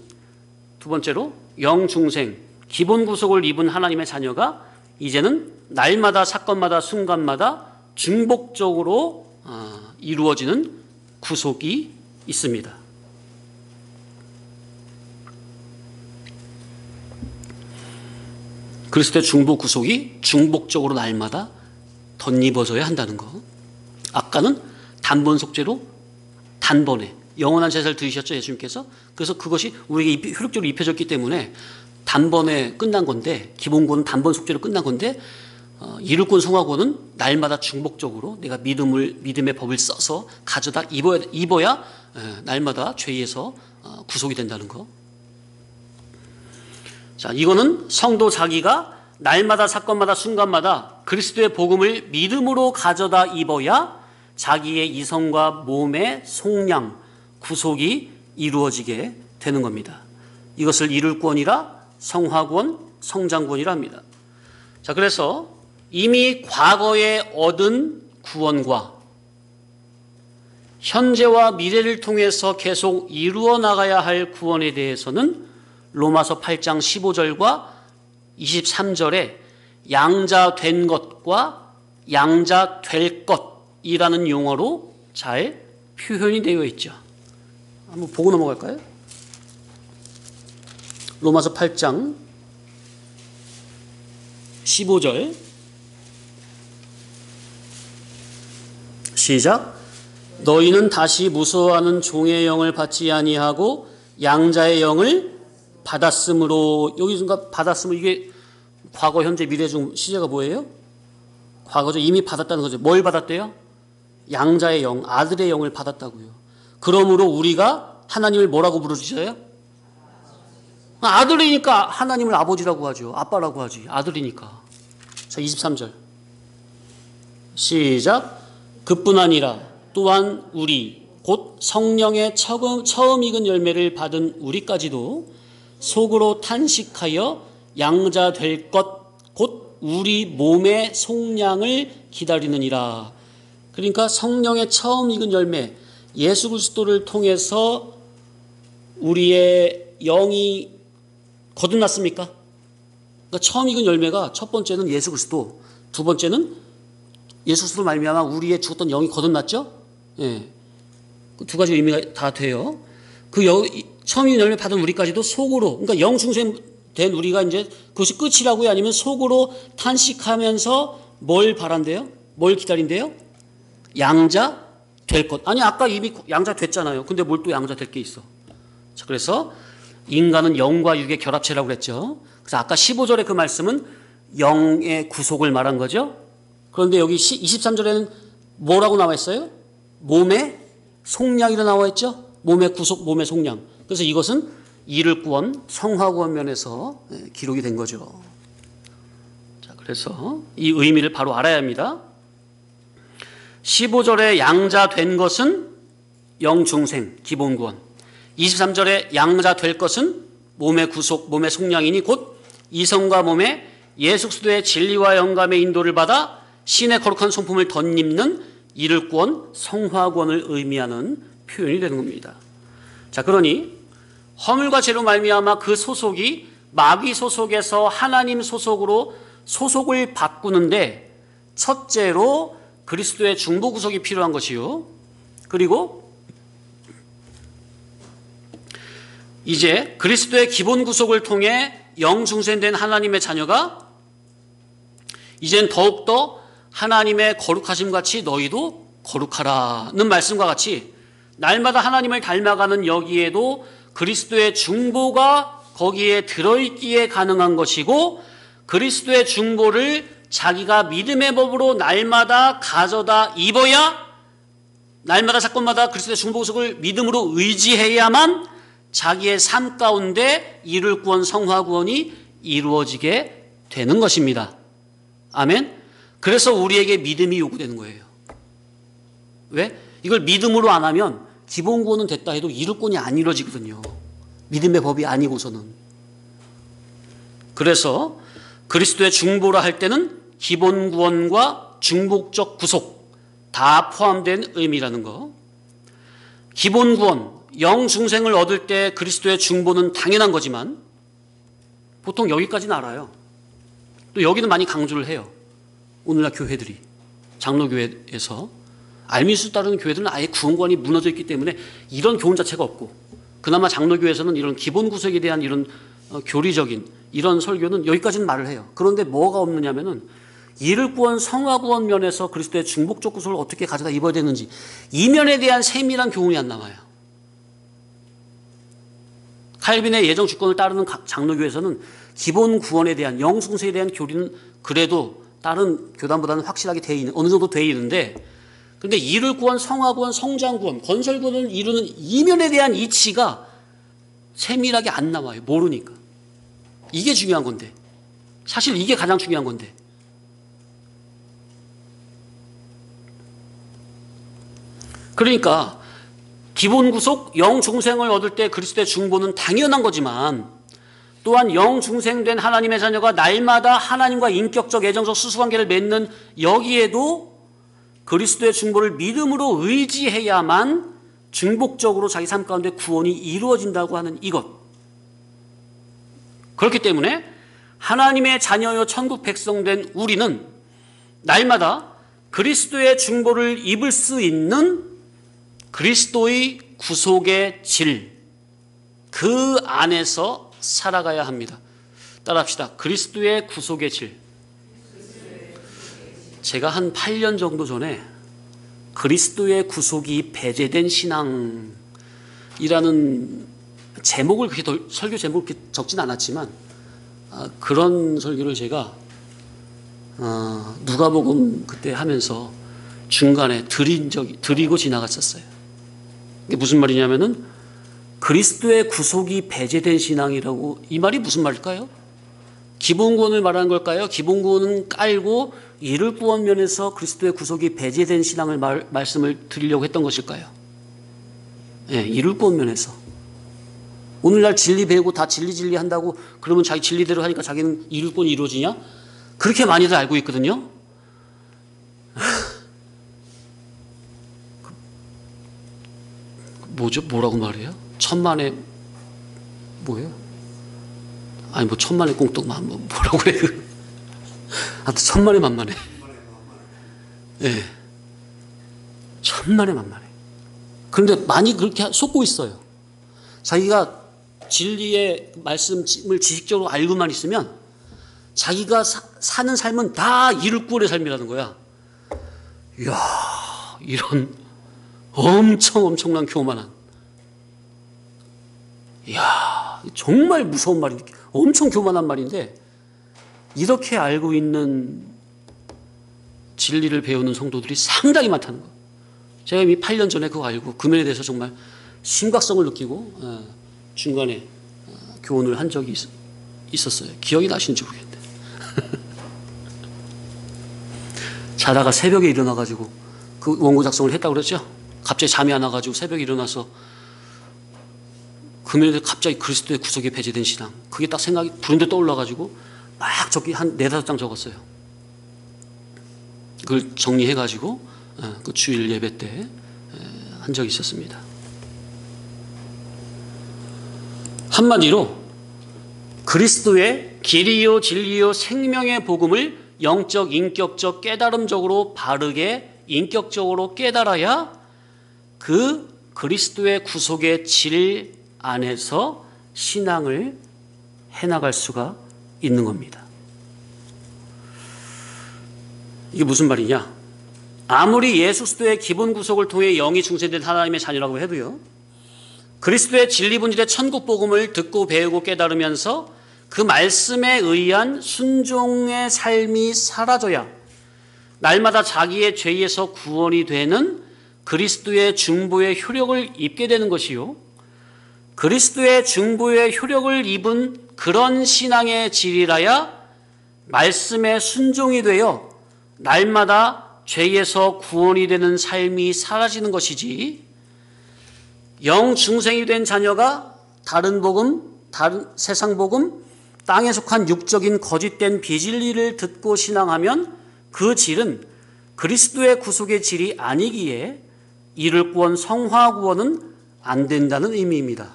두 번째로 영중생, 기본 구속을 입은 하나님의 자녀가 이제는 날마다, 사건마다, 순간마다 중복적으로 이루어지는 구속이 있습니다. 그리스도의 중보 구속이 중복적으로 날마다 덧입어져야 한다는 거. 아까는 단번 속죄로 단번에 영원한 제사를 드리셨죠, 예수님께서. 그래서 그것이 우리에게 효력적으로 입혀졌기 때문에 단번에 끝난 건데, 기본구원은 단번 속죄로 끝난 건데, 이룰구원, 성화구원은 날마다 중복적으로 내가 믿음의 법을 써서 가져다 입어야 날마다 죄에서 구속이 된다는 거. 자, 이거는 성도 자기가 날마다, 사건마다, 순간마다 그리스도의 복음을 믿음으로 가져다 입어야 자기의 이성과 몸의 속량, 구속이 이루어지게 되는 겁니다. 이것을 이룰구원이라, 성화구원, 성장구원이라 합니다. 자, 그래서 이미 과거에 얻은 구원과 현재와 미래를 통해서 계속 이루어 나가야 할 구원에 대해서는 로마서 8장 15절과 23절에 양자된 것과 양자될 것이라는 용어로 잘 표현이 되어 있죠. 한번 보고 넘어갈까요? 로마서 8장 15절 시작. 너희는 다시 무서워하는 종의 영을 받지 아니하고 양자의 영을 받았으므로. 여기 순간 받았으므로, 이게 과거, 현재, 미래 중 시제가 뭐예요? 과거죠. 이미 받았다는 거죠. 뭘 받았대요? 양자의 영, 아들의 영을 받았다고요. 그러므로 우리가 하나님을 뭐라고 부르짖어요? 아들이니까 하나님을 아버지라고 하죠. 아빠라고 하지. 아들이니까. 자, 23절 시작. 그뿐 아니라 또한 우리 곧 성령의 처음 익은 열매를 받은 우리까지도 속으로 탄식하여 양자 될 것 곧 우리 몸의 속량을 기다리느니라. 그러니까 성령의 처음 익은 열매, 예수 그리스도를 통해서 우리의 영이 거듭났습니까? 그러니까 처음 익은 열매가 첫 번째는 예수 그리스도, 두 번째는 예수 그리스도로 말미암아 우리의 죽었던 영이 거듭났죠? 예. 두 가지 의미가 다 돼요. 그 처음 익은 열매 받은 우리까지도 속으로, 그러니까 영중생 된 우리가 이제 그것이 끝이라고요? 아니면 속으로 탄식하면서 뭘 바란대요? 뭘 기다린대요? 양자 될 것. 아니, 아까 이미 양자 됐잖아요. 근데 뭘 또 양자 될 게 있어. 자, 그래서 인간은 영과 육의 결합체라고 그랬죠. 그래서 아까 15절의 그 말씀은 영의 구속을 말한 거죠. 그런데 여기 23절에는 뭐라고 나와 있어요? 몸의 속량이라 나와 있죠. 몸의 구속, 몸의 속량. 그래서 이것은 이룰구원, 성화구원 면에서 기록이 된 거죠. 자, 그래서 이 의미를 바로 알아야 합니다. 15절에 양자된 것은 영중생, 기본구원. 23절에 양자될 것은 몸의 구속, 몸의 속량이니 곧 이성과 몸의 예수 그리스도의 진리와 영감의 인도를 받아 신의 거룩한 성품을 덧입는 이룰구원, 성화구원을 의미하는 표현이 되는 겁니다. 자, 그러니 허물과 죄로 말미암아 그 소속이 마귀 소속에서 하나님 소속으로 소속을 바꾸는데 첫째로 그리스도의 중보 구속이 필요한 것이요. 그리고 이제 그리스도의 기본 구속을 통해 영중생된 하나님의 자녀가 이젠 더욱더 하나님의 거룩하심 같이 너희도 거룩하라는 말씀과 같이 날마다 하나님을 닮아가는 여기에도 그리스도의 중보가 거기에 들어있기에 가능한 것이고, 그리스도의 중보를 자기가 믿음의 법으로 날마다 가져다 입어야, 날마다 사건마다 그리스도의 중보 구속을 믿음으로 의지해야만 자기의 삶 가운데 이룰 구원, 성화 구원이 이루어지게 되는 것입니다. 아멘. 그래서 우리에게 믿음이 요구되는 거예요. 왜? 이걸 믿음으로 안 하면 기본 구원은 됐다 해도 이룰 구원이 안 이루어지거든요. 믿음의 법이 아니고서는. 그래서 그리스도의 중보라 할 때는 기본 구원과 중복적 구속 다 포함된 의미라는 거. 기본 구원, 영중생을 얻을 때 그리스도의 중보는 당연한 거지만 보통 여기까지는 알아요. 또 여기는 많이 강조를 해요. 오늘날 교회들이, 장로교회에서 알미수 따르는 교회들은 아예 구원관이 무너져 있기 때문에 이런 교훈 자체가 없고, 그나마 장로교회에서는 이런 기본 구속에 대한 이런 교리적인 이런 설교는 여기까지는 말을 해요. 그런데 뭐가 없느냐면은 이를 구원, 성화 구원 면에서 그리스도의 중복적 구속을 어떻게 가져다 입어야 되는지 이 면에 대한 세밀한 교훈이 안 나와요. 칼빈의 예정 주권을 따르는 장로교에서는 기본 구원에 대한, 영중생에 대한 교리는 그래도 다른 교단보다는 확실하게 돼 있는, 어느 정도 돼 있는데, 그런데 이를 구원, 성화 구원, 성장 구원, 건설 구원을 이루는 이면에 대한 이치가 세밀하게 안 나와요. 모르니까. 이게 중요한 건데, 사실 이게 가장 중요한 건데. 그러니까 기본 구속, 영중생을 얻을 때 그리스도의 중보는 당연한 거지만, 또한 영중생된 하나님의 자녀가 날마다 하나님과 인격적, 애정적 수수관계를 맺는 여기에도 그리스도의 중보를 믿음으로 의지해야만 중복적으로 자기 삶 가운데 구원이 이루어진다고 하는 이것. 그렇기 때문에 하나님의 자녀여 천국 백성된 우리는 날마다 그리스도의 중보를 입을 수 있는 그리스도의 구속의 질, 그 안에서 살아가야 합니다. 따라합시다. 그리스도의 구속의 질. 제가 한 8년 정도 전에 그리스도의 구속이 배제된 신앙이라는 제목을 그렇게 설교 제목을 그렇게 적진 않았지만 그런 설교를 제가 누가복음 그때 하면서 중간에 드리고 지나갔었어요. 이게 무슨 말이냐면은 그리스도의 구속이 배제된 신앙이라고, 이 말이 무슨 말일까요? 기본 구원을 말하는 걸까요? 기본 구원은 깔고 이를 구원 면에서 그리스도의 구속이 배제된 신앙을 말씀을 드리려고 했던 것일까요? 예, 이를 구원 면에서. 오늘날 진리 배우고 다 진리 한다고 그러면 자기 진리대로 하니까 자기는 이룰 구원이 이루어지냐? 그렇게 많이들 알고 있거든요. 뭐죠? 뭐라고 말해요? 천만에 뭐예요? 아니 뭐 천만에 꽁떡만 뭐라고 그래요? 하여튼 천만에 만만해. 예, 네. 천만에 만만해. 그런데 많이 그렇게 속고 있어요. 자기가 진리의 말씀을 지식적으로 알고만 있으면 자기가 사는 삶은 다 이룰 구원의 삶이라는 거야. 이야, 이런 엄청난 교만한, 이야, 정말 무서운 말인데, 엄청 교만한 말인데, 이렇게 알고 있는 진리를 배우는 성도들이 상당히 많다는 거. 제가 이미 8년 전에 그거 알고 그 면에 대해서 정말 심각성을 느끼고 중간에 교훈을 한 적이 있었어요. 기억이 나시는지 모르겠는데. 자다가 새벽에 일어나가지고 그 원고 작성을 했다고 그랬죠. 갑자기 잠이 안 와가지고 새벽에 일어나서 금요일에 갑자기 그리스도의 구속에 배제된 신앙, 그게 딱 생각이 불현듯 떠올라가지고 막 적기 한 4-5장 적었어요. 그걸 정리해가지고 그 주일 예배 때 한 적이 있었습니다. 한마디로 그리스도의 길이요 진리요 생명의 복음을 영적 인격적 깨달음적으로 바르게 인격적으로 깨달아야 그 그리스도의 구속의 질 안에서 신앙을 해나갈 수가 있는 겁니다. 이게 무슨 말이냐? 아무리 예수 그리스도의 기본 구속을 통해 영이 중생된 하나님의 자녀라고 해도요, 그리스도의 진리 본질의 천국 복음을 듣고 배우고 깨달으면서 그 말씀에 의한 순종의 삶이 사라져야 날마다 자기의 죄에서 구원이 되는 그리스도의 중보의 효력을 입게 되는 것이요, 그리스도의 중보의 효력을 입은 그런 신앙의 질이라야 말씀에 순종이 되어 날마다 죄에서 구원이 되는 삶이 사라지는 것이지, 영 중생이 된 자녀가 다른 복음, 다른 세상 복음, 땅에 속한 육적인 거짓된 비진리를 듣고 신앙하면 그 질은 그리스도의 구속의 질이 아니기에 이를 구원, 성화 구원은 안 된다는 의미입니다.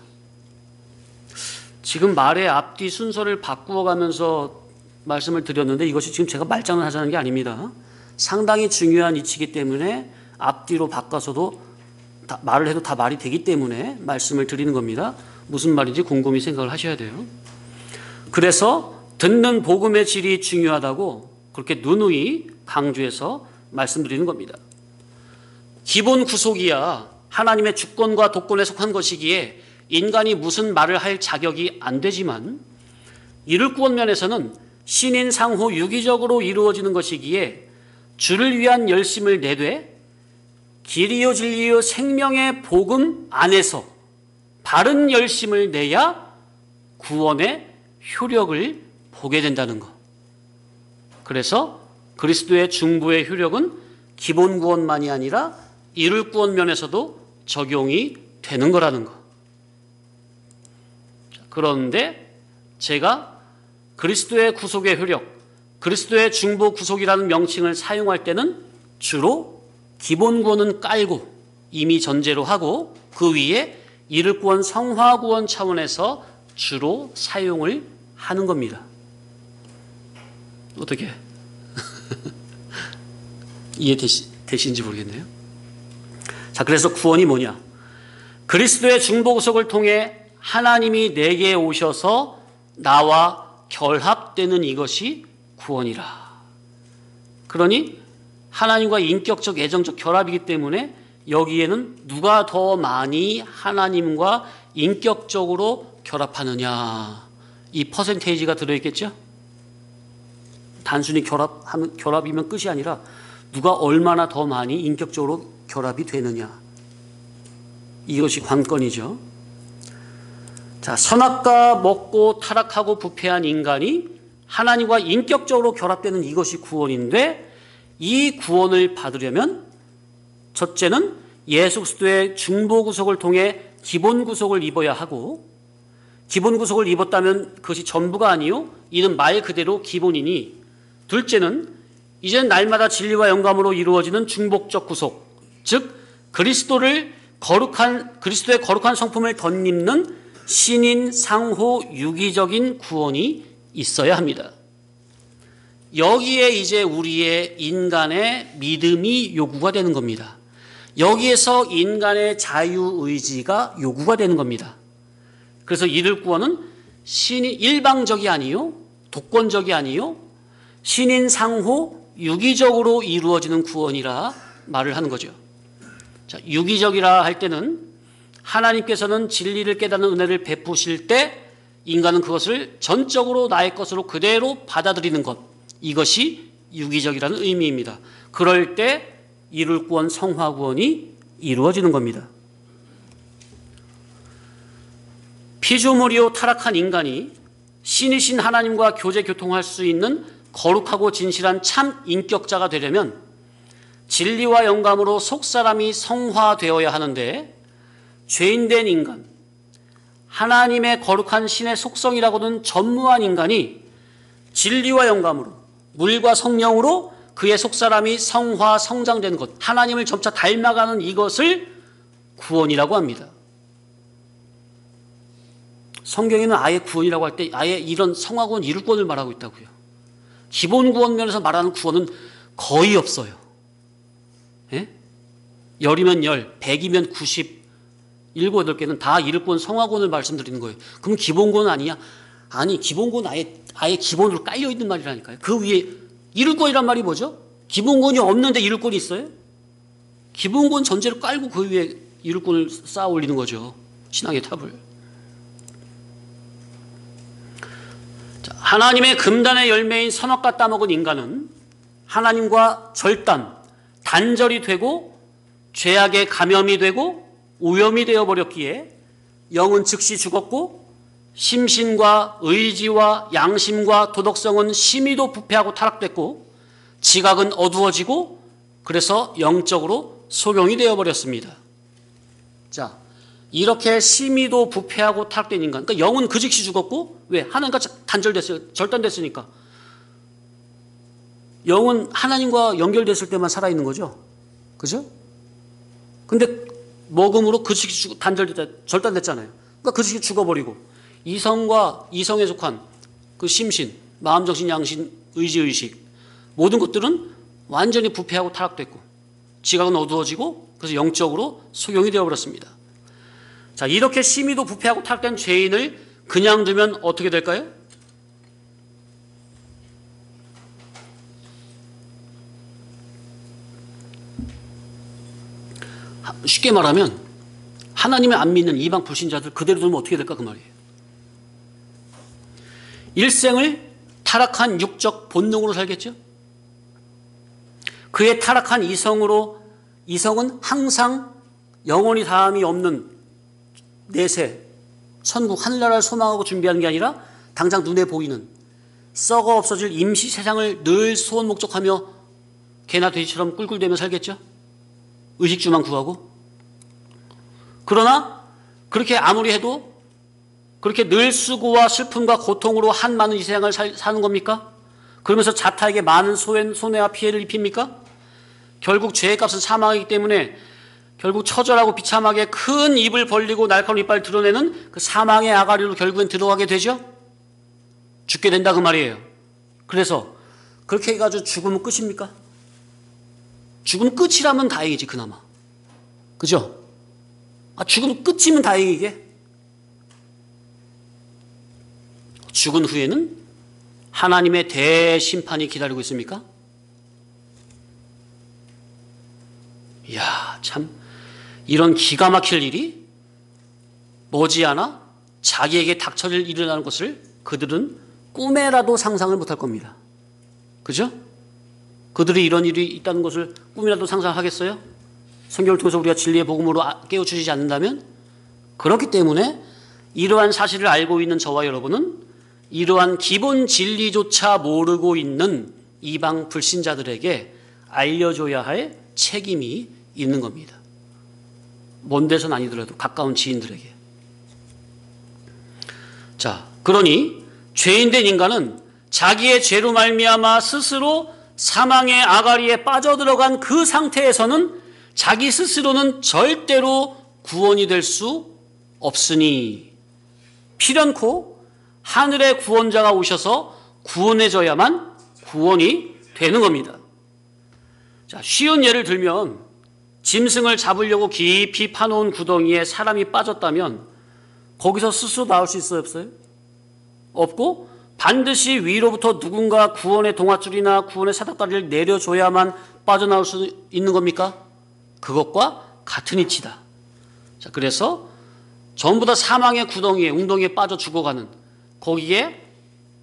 지금 말의 앞뒤 순서를 바꾸어 가면서 말씀을 드렸는데 이것이 지금 제가 말장난 하자는 게 아닙니다. 상당히 중요한 이치이기 때문에 앞뒤로 바꿔서도 말을 해도 다 말이 되기 때문에 말씀을 드리는 겁니다. 무슨 말인지 곰곰이 생각을 하셔야 돼요. 그래서 듣는 복음의 질이 중요하다고 그렇게 누누이 강조해서 말씀드리는 겁니다. 기본 구속이야 하나님의 주권과 독권에 속한 것이기에 인간이 무슨 말을 할 자격이 안 되지만, 이를 구원 면에서는 신인 상호 유기적으로 이루어지는 것이기에 주를 위한 열심을 내되 길이요 진리요 생명의 복음 안에서 바른 열심을 내야 구원의 효력을 보게 된다는 것. 그래서 그리스도의 중보의 효력은 기본 구원만이 아니라 이룰 구원 면에서도 적용이 되는 거라는 것. 그런데 제가 그리스도의 구속의 효력, 그리스도의 중보 구속이라는 명칭을 사용할 때는 주로 기본 구원은 깔고 이미 전제로 하고 그 위에 이를 구원, 성화 구원 차원에서 주로 사용을 하는 겁니다. 어떻게 이해되시는지 모르겠네요. 자, 그래서 구원이 뭐냐? 그리스도의 중보 구속을 통해 하나님이 내게 오셔서 나와 결합되는 이것이 구원이라. 그러니 하나님과 인격적 애정적 결합이기 때문에 여기에는 누가 더 많이 하나님과 인격적으로 결합하느냐, 이 퍼센테이지가 들어있겠죠? 단순히 결합이면 끝이 아니라 누가 얼마나 더 많이 인격적으로 결합이 되느냐, 이것이 관건이죠. 자, 선악과 먹고 타락하고 부패한 인간이 하나님과 인격적으로 결합되는 이것이 구원인데, 이 구원을 받으려면 첫째는 예수 그리스도의 중보 구속을 통해 기본 구속을 입어야 하고, 기본 구속을 입었다면 그것이 전부가 아니요 이는 말 그대로 기본이니, 둘째는 이제는 날마다 진리와 영감으로 이루어지는 중복적 구속, 즉 그리스도의 거룩한 성품을 덧입는 신인 상호 유기적인 구원이 있어야 합니다. 여기에 이제 우리의 인간의 믿음이 요구가 되는 겁니다. 여기에서 인간의 자유의지가 요구가 되는 겁니다. 그래서 이를 구원은 일방적이 아니요 독권적이 아니요 신인 상호 유기적으로 이루어지는 구원이라 말을 하는 거죠. 자, 유기적이라 할 때는 하나님께서는 진리를 깨닫는 은혜를 베푸실 때 인간은 그것을 전적으로 나의 것으로 그대로 받아들이는 것, 이것이 유기적이라는 의미입니다. 그럴 때 이룰 구원, 성화 구원이 이루어지는 겁니다. 피조물이요 타락한 인간이 신이신 하나님과 교제 교통할 수 있는 거룩하고 진실한 참 인격자가 되려면 진리와 영감으로 속사람이 성화되어야 하는데, 죄인된 인간, 하나님의 거룩한 신의 속성이라고는 전무한 인간이 진리와 영감으로 물과 성령으로 그의 속사람이 성화 성장되는 것, 하나님을 점차 닮아가는 이것을 구원이라고 합니다. 성경에는 아예 구원이라고 할 때 아예 이런 성화 구원, 이룰 구원을 말하고 있다고요. 기본 구원 면에서 말하는 구원은 거의 없어요. 예? 10이면 10, 100이면 90, 7, 8개는 다 일권, 성화권을 말씀드리는 거예요. 그럼 기본권 아니냐? 아니, 기본권 아예 기본으로 깔려있는 말이라니까요. 그 위에 이룰권이란 말이 뭐죠? 기본권이 없는데 이룰권이 있어요? 기본권 전제로 깔고 그 위에 이룰권을 쌓아 올리는 거죠. 신앙의 탑을. 자, 하나님의 금단의 열매인 선악과 따먹은 인간은 하나님과 절단, 단절이 되고 죄악의 감염이 되고 오염이 되어버렸기에 영은 즉시 죽었고 심신과 의지와 양심과 도덕성은 심히도 부패하고 타락됐고 지각은 어두워지고 그래서 영적으로 소경이 되어버렸습니다. 자, 이렇게 심히도 부패하고 타락된 인간, 그러니까 영은 그 즉시 죽었고 왜? 하나님과 단절됐어요. 절단됐으니까. 영은 하나님과 연결됐을 때만 살아있는 거죠. 그죠? 근데 먹음으로 그 즉시 절단됐잖아요. 그러니까 그 즉시 죽어버리고 이성과 이성에 속한 그 심신, 마음, 정신, 양심, 의지, 의식 모든 것들은 완전히 부패하고 타락됐고 지각은 어두워지고 그래서 영적으로 소경이 되어버렸습니다. 자, 이렇게 심히도 부패하고 타락된 죄인을 그냥 두면 어떻게 될까요? 쉽게 말하면 하나님을 안 믿는 이방 불신자들 그대로 두면 어떻게 될까 그 말이에요. 일생을 타락한 육적 본능으로 살겠죠. 그의 타락한 이성은 항상 영원히 다함이 없는 내세, 천국, 하늘나라를 소망하고 준비하는 게 아니라 당장 눈에 보이는 썩어 없어질 임시 세상을 늘 소원 목적하며 개나 돼지처럼 꿀꿀대며 살겠죠. 의식주만 구하고. 그러나 그렇게 아무리 해도 그렇게 늘 수고와 슬픔과 고통으로 한 많은 이 세상을 사는 겁니까? 그러면서 자타에게 많은 손해와 피해를 입힙니까? 결국 죄의 값은 사망이기 때문에 결국 처절하고 비참하게 큰 입을 벌리고 날카로운 이빨을 드러내는 그 사망의 아가리로 결국엔 들어가게 되죠. 죽게 된다 그 말이에요. 그래서 그렇게 해가지고 죽으면 끝입니까? 죽으면 끝이라면 다행이지 그나마. 그죠? 죽으면 끝이면 다행이게. 죽은 후에는 하나님의 대심판이 기다리고 있습니까? 이야, 참 이런 기가 막힐 일이 머지않아 자기에게 닥쳐질 일이라는 것을 그들은 꿈에라도 상상을 못할 겁니다. 그죠? 그들이 이런 일이 있다는 것을 꿈이라도 상상하겠어요? 성경을 통해서 우리가 진리의 복음으로 깨우쳐지지 않는다면? 그렇기 때문에 이러한 사실을 알고 있는 저와 여러분은 이러한 기본 진리조차 모르고 있는 이방 불신자들에게 알려줘야 할 책임이 있는 겁니다. 먼 데선 아니더라도 가까운 지인들에게. 자, 그러니 죄인된 인간은 자기의 죄로 말미암아 스스로 사망의 아가리에 빠져들어간 그 상태에서는 자기 스스로는 절대로 구원이 될 수 없으니 필연코 하늘의 구원자가 오셔서 구원해줘야만 구원이 되는 겁니다. 자, 쉬운 예를 들면 짐승을 잡으려고 깊이 파놓은 구덩이에 사람이 빠졌다면 거기서 스스로 나올 수 있어요, 없어요? 없고 반드시 위로부터 누군가 구원의 동아줄이나 구원의 사닥다리를 내려줘야만 빠져나올 수 있는 겁니까? 그것과 같은 이치다. 자, 그래서 전부 다 사망의 구덩이에, 웅덩이에 빠져 죽어가는 거기에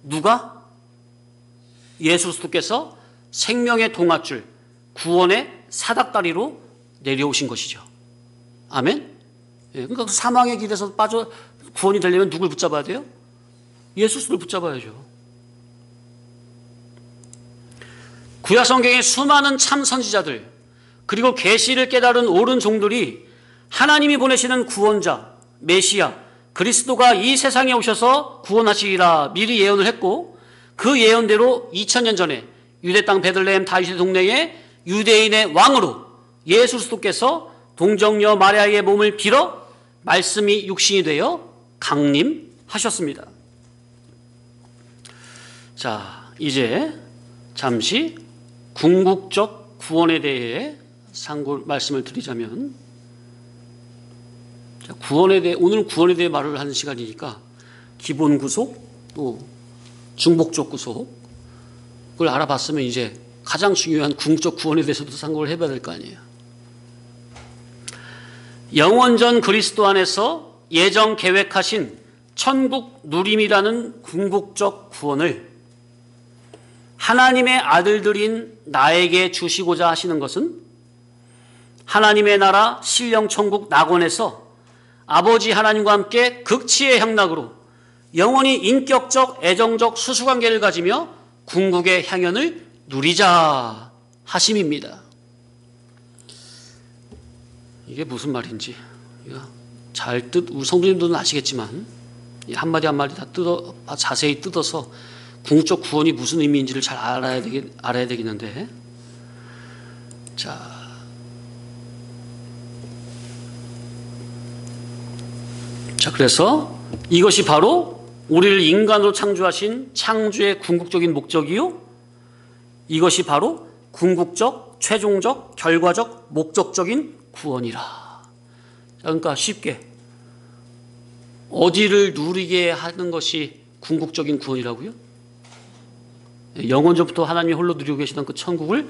누가? 예수 그리스도께서 생명의 동아줄, 구원의 사닥다리로 내려오신 것이죠. 아멘? 예, 그러니까 사망의 길에서 빠져 구원이 되려면 누굴 붙잡아야 돼요? 예수 그리스도를 붙잡아야죠. 구약 성경의 수많은 참 선지자들 그리고 계시를 깨달은 옳은 종들이 하나님이 보내시는 구원자, 메시아, 그리스도가 이 세상에 오셔서 구원하시리라 미리 예언을 했고 그 예언대로 2000년 전에 유대 땅 베들레헴 다윗의 동네에 유대인의 왕으로 예수 그리스도께서 동정녀 마리아의 몸을 빌어 말씀이 육신이 되어 강림하셨습니다. 자, 이제 잠시 궁극적 구원에 대해 말씀을 드리자면, 자, 오늘은 구원에 대해 말을 하는 시간이니까 기본 구속 또 중복적 구속 그걸 알아봤으면 이제 가장 중요한 궁극적 구원에 대해서도 상고를 해봐야 될 거 아니에요. 영원전 그리스도 안에서 예정 계획하신 천국 누림이라는 궁극적 구원을 하나님의 아들들인 나에게 주시고자 하시는 것은 하나님의 나라 신령천국 낙원에서 아버지 하나님과 함께 극치의 향락으로 영원히 인격적 애정적 수수관계를 가지며 궁극의 향연을 누리자 하심입니다. 이게 무슨 말인지 우리 성도님들은 아시겠지만 한마디 한마디 다 자세히 뜯어서 궁극적 구원이 무슨 의미인지를 잘 알아야 되겠는데, 자, 그래서 이것이 바로 우리를 인간으로 창조하신 창조의 궁극적인 목적이요, 이것이 바로 궁극적, 최종적, 결과적, 목적적인 구원이라. 그러니까 쉽게 어디를 누리게 하는 것이 궁극적인 구원이라고요? 영원전부터 하나님이 홀로 누리고 계시던 그 천국을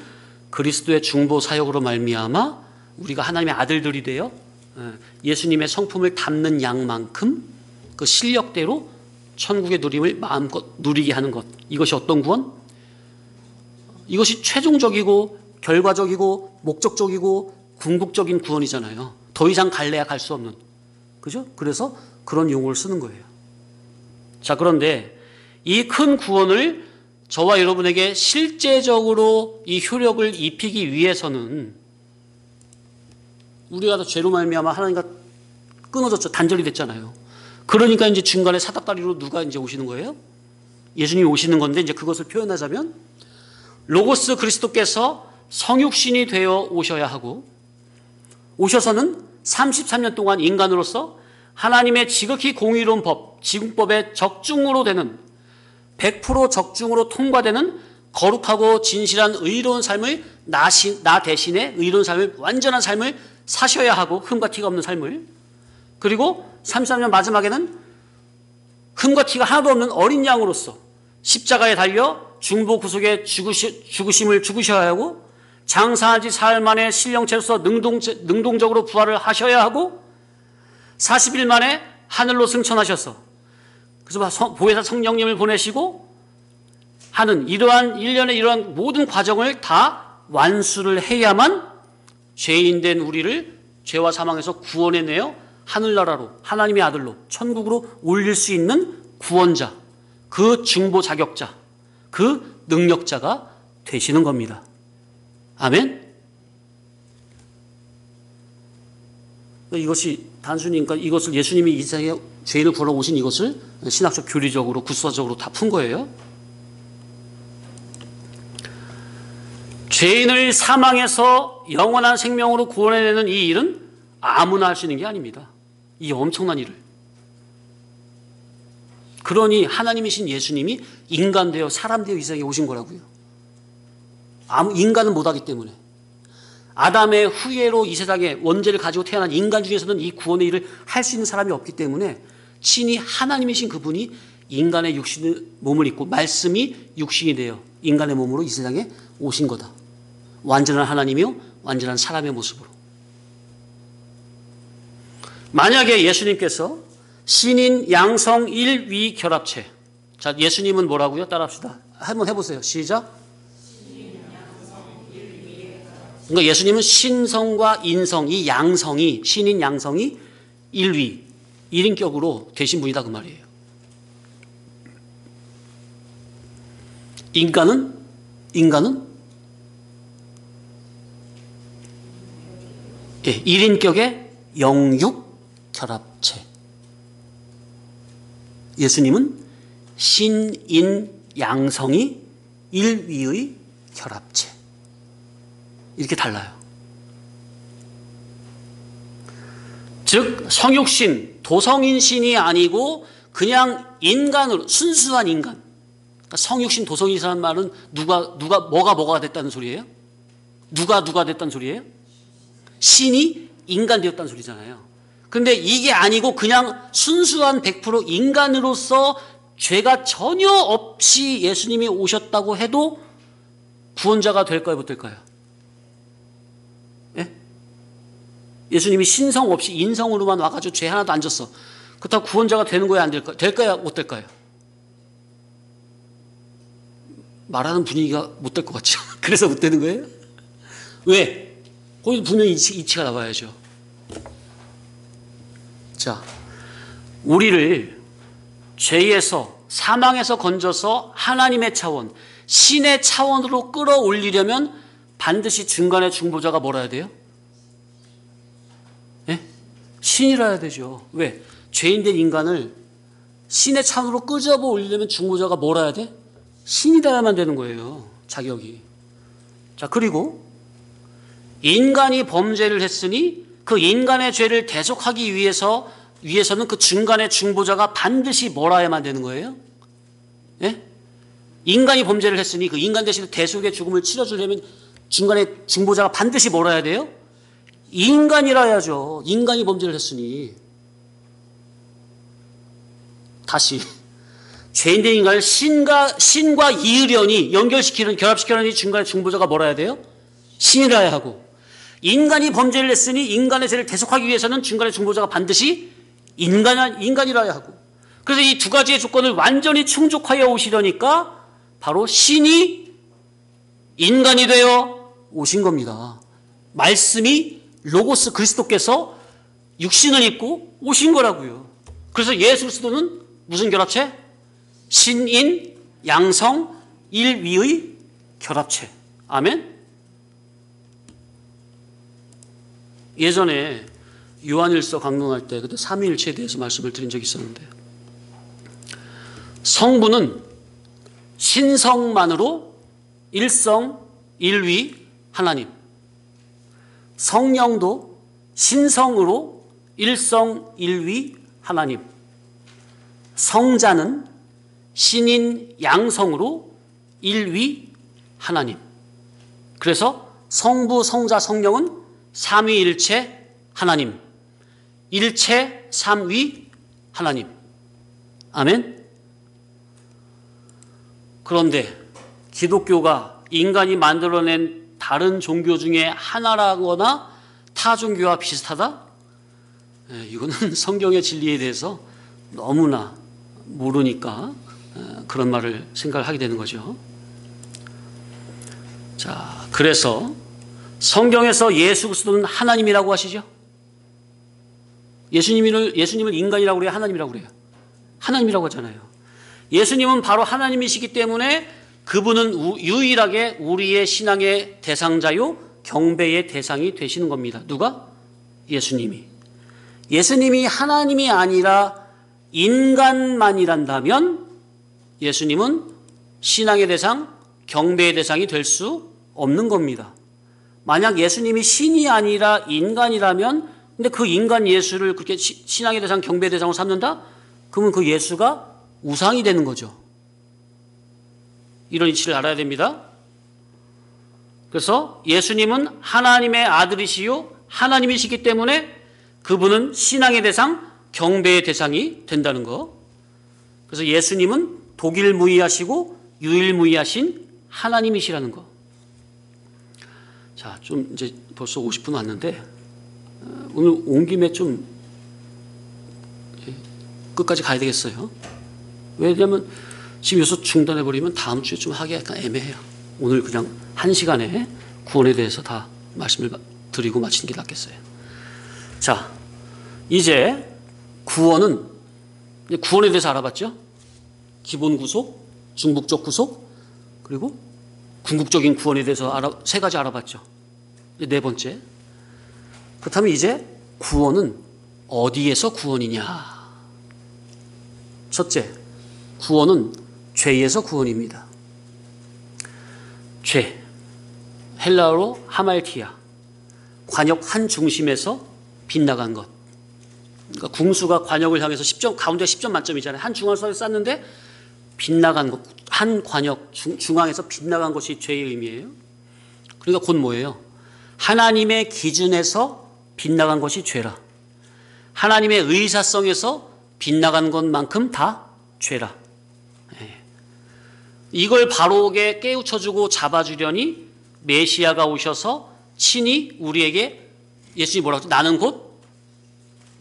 그리스도의 중보 사역으로 말미암아 우리가 하나님의 아들들이 되어 예수님의 성품을 담는 양만큼 그 실력대로 천국의 누림을 마음껏 누리게 하는 것, 이것이 어떤 구원? 이것이 최종적이고 결과적이고 목적적이고 궁극적인 구원이잖아요. 더 이상 갈래야 갈 수 없는, 그죠? 그래서 그런 용어를 쓰는 거예요. 자, 그런데 이 큰 구원을 저와 여러분에게 실제적으로 이 효력을 입히기 위해서는 우리가 다 죄로 말미암아 하나님과 끊어졌죠. 단절이 됐잖아요. 그러니까 이제 중간에 사닥다리로 누가 이제 오시는 거예요? 예수님이 오시는 건데, 이제 그것을 표현하자면 로고스 그리스도께서 성육신이 되어 오셔야 하고, 오셔서는 33년 동안 인간으로서 하나님의 지극히 공의로운 법, 지금법의 적중으로 되는 100% 적중으로 통과되는 거룩하고 진실한 의로운 삶을 나 대신에 의로운 삶을, 완전한 삶을 사셔야 하고, 흠과 티가 없는 삶을, 그리고 33년 마지막에는 흠과 티가 하나도 없는 어린 양으로서 십자가에 달려 중보 구속의 죽으심을 죽으셔야 하고, 장사한 지 사흘 만에 신령체로서 능동적으로 부활을 하셔야 하고, 40일 만에 하늘로 승천하셔서 그래서 보혜사 성령님을 보내시고 하는 이러한 일련의 이러한 모든 과정을 다 완수를 해야만 죄인된 우리를 죄와 사망에서 구원해내어 하늘나라로, 하나님의 아들로, 천국으로 올릴 수 있는 구원자, 그 중보 자격자, 그 능력자가 되시는 겁니다. 아멘? 이것이 단순히, 그러니까 이것을 예수님이 이 세상에 죄인을 구하러 오신 이것을 신학적 교리적으로 구수화적으로 다 푼 거예요. 죄인을 사망에서 영원한 생명으로 구원해내는 이 일은 아무나 할 수 있는 게 아닙니다. 이 엄청난 일을. 그러니 하나님이신 예수님이 인간 되어 사람 되어 이 세상에 오신 거라고요. 인간은 못하기 때문에. 아담의 후예로 이 세상에 원죄를 가지고 태어난 인간 중에서는 이 구원의 일을 할 수 있는 사람이 없기 때문에 친히 하나님이신 그분이 인간의 몸을 입고 말씀이 육신이 되어 인간의 몸으로 이 세상에 오신 거다. 완전한 하나님이요 완전한 사람의 모습으로. 만약에 예수님께서 신인 양성 일위 결합체, 자, 예수님은 뭐라고요? 따라합시다. 한번 해보세요. 시작. 그러니까 예수님은 신성과 인성, 이 양성이, 신인 양성이 일위, 1인격으로 되신 분이다 그 말이에요. 인간은 예, 1인격의 영육 결합체. 예수님은 신인 양성이 일위의 결합체. 이렇게 달라요. 즉 성육신, 도성인신이 아니고 그냥 인간으로, 순수한 인간. 그러니까 성육신, 도성인이라는 말은 뭐가 됐다는 소리예요? 누가 됐다는 소리예요? 신이 인간 되었다는 소리잖아요. 그런데 이게 아니고 그냥 순수한 100% 인간으로서 죄가 전혀 없이 예수님이 오셨다고 해도 구원자가 될까요, 못 될까요? 예? 예수님이 신성 없이 인성으로만 와가지고 죄 하나도 안 졌어. 그렇다고 구원자가 되는 거야, 안 될까요? 될까요, 못 될까요? 말하는 분위기가 못 될 것 같죠? 그래서 못 되는 거예요? 왜? 거기 분명히 이치가 나와야죠. 자, 우리를 죄에서, 사망에서 건져서 하나님의 차원, 신의 차원으로 끌어올리려면 반드시 중간에 중보자가 뭐라 해야 돼요? 예? 신이라 해야 되죠. 왜? 죄인된 인간을 신의 차원으로 끌어버 올리려면 중보자가 뭐라 해야 돼? 신이라야만 되는 거예요. 자격이. 자, 그리고 인간이 범죄를 했으니 그 인간의 죄를 대속하기 위해서는 그 중간의 중보자가 반드시 뭐라 해야만 되는 거예요? 예? 인간이 범죄를 했으니 그 인간 대신 대속의 죽음을 치러주려면 중간에 중보자가 반드시 뭐라 해야 돼요? 인간이라 해야죠. 인간이 범죄를 했으니. 다시 죄인된 인간을 신과 이으려니 연결시키는, 결합시키려니 중간에 중보자가 뭐라 해야 돼요? 신이라 해야 하고, 인간이 범죄를 했으니 인간의 죄를 대속하기 위해서는 중간에 중보자가 반드시 인간이라 해야 하고, 그래서 이 두 가지의 조건을 완전히 충족하여 오시려니까 바로 신이 인간이 되어 오신 겁니다. 말씀이 로고스 그리스도께서 육신을 입고 오신 거라고요. 그래서 예수 그리스도는 무슨 결합체? 신인, 양성, 일위의 결합체. 아멘? 예전에 요한일서 강론할 때 그때 삼위일체에 대해서 말씀을 드린 적이 있었는데, 성부는 신성만으로 일성, 일위 하나님, 성령도 신성으로 일성, 일위 하나님, 성자는 신인, 양성으로 일위 하나님. 그래서 성부, 성자, 성령은 삼위일체 하나님, 일체 삼위 하나님. 아멘? 그런데 기독교가 인간이 만들어낸 다른 종교 중에 하나라거나 타 종교와 비슷하다? 이거는 성경의 진리에 대해서 너무나 모르니까 그런 말을 생각을 하게 되는 거죠. 자, 그래서 성경에서 예수 그리스도는 하나님이라고 하시죠? 예수님을 인간이라고 그래요? 하나님이라고 그래요? 하나님이라고 하잖아요. 예수님은 바로 하나님이시기 때문에 그분은 유일하게 우리의 신앙의 대상자요, 경배의 대상이 되시는 겁니다. 누가? 예수님이. 예수님이 하나님이 아니라 인간만이란다면 예수님은 신앙의 대상, 경배의 대상이 될 수 없는 겁니다. 만약 예수님이 신이 아니라 인간이라면, 근데 그 인간 예수를 그렇게 신앙의 대상, 경배의 대상으로 삼는다? 그러면 그 예수가 우상이 되는 거죠. 이런 이치를 알아야 됩니다. 그래서 예수님은 하나님의 아들이시요 하나님이시기 때문에 그분은 신앙의 대상, 경배의 대상이 된다는 거. 그래서 예수님은 독일무이하시고 유일무이하신 하나님이시라는 거. 자, 좀 이제 벌써 50분 왔는데 오늘 온 김에 좀 끝까지 가야 되겠어요. 왜냐하면 지금 여기서 중단해버리면 다음 주에 좀 하기 약간 애매해요. 오늘 그냥 1시간에 구원에 대해서 다 말씀을 드리고 마치는 게 낫겠어요. 자, 이제 구원에 대해서 알아봤죠? 기본 구속, 중복적 구속, 그리고 궁극적인 구원에 대해서 세 가지 알아봤죠. 네 번째. 그렇다면 이제 구원은 어디에서 구원이냐? 첫째, 구원은 죄에서 구원입니다. 죄, 헬라어로 하말티아, 관역 한 중심에서 빗나간 것. 그러니까 궁수가 관역을 향해서 10점, 가운데 10점 만점이잖아요. 한 중앙선에 쌌는데 빗나간 것, 한 관역 중앙에서 빗나간 것이 죄의 의미예요. 그러니까 곧 뭐예요? 하나님의 기준에서 빗나간 것이 죄라. 하나님의 의사성에서 빗나간 것만큼 다 죄라. 이걸 바로게 깨우쳐주고 잡아주려니 메시아가 오셔서 친히 우리에게, 예수님이 뭐라고 했죠? 나는 곧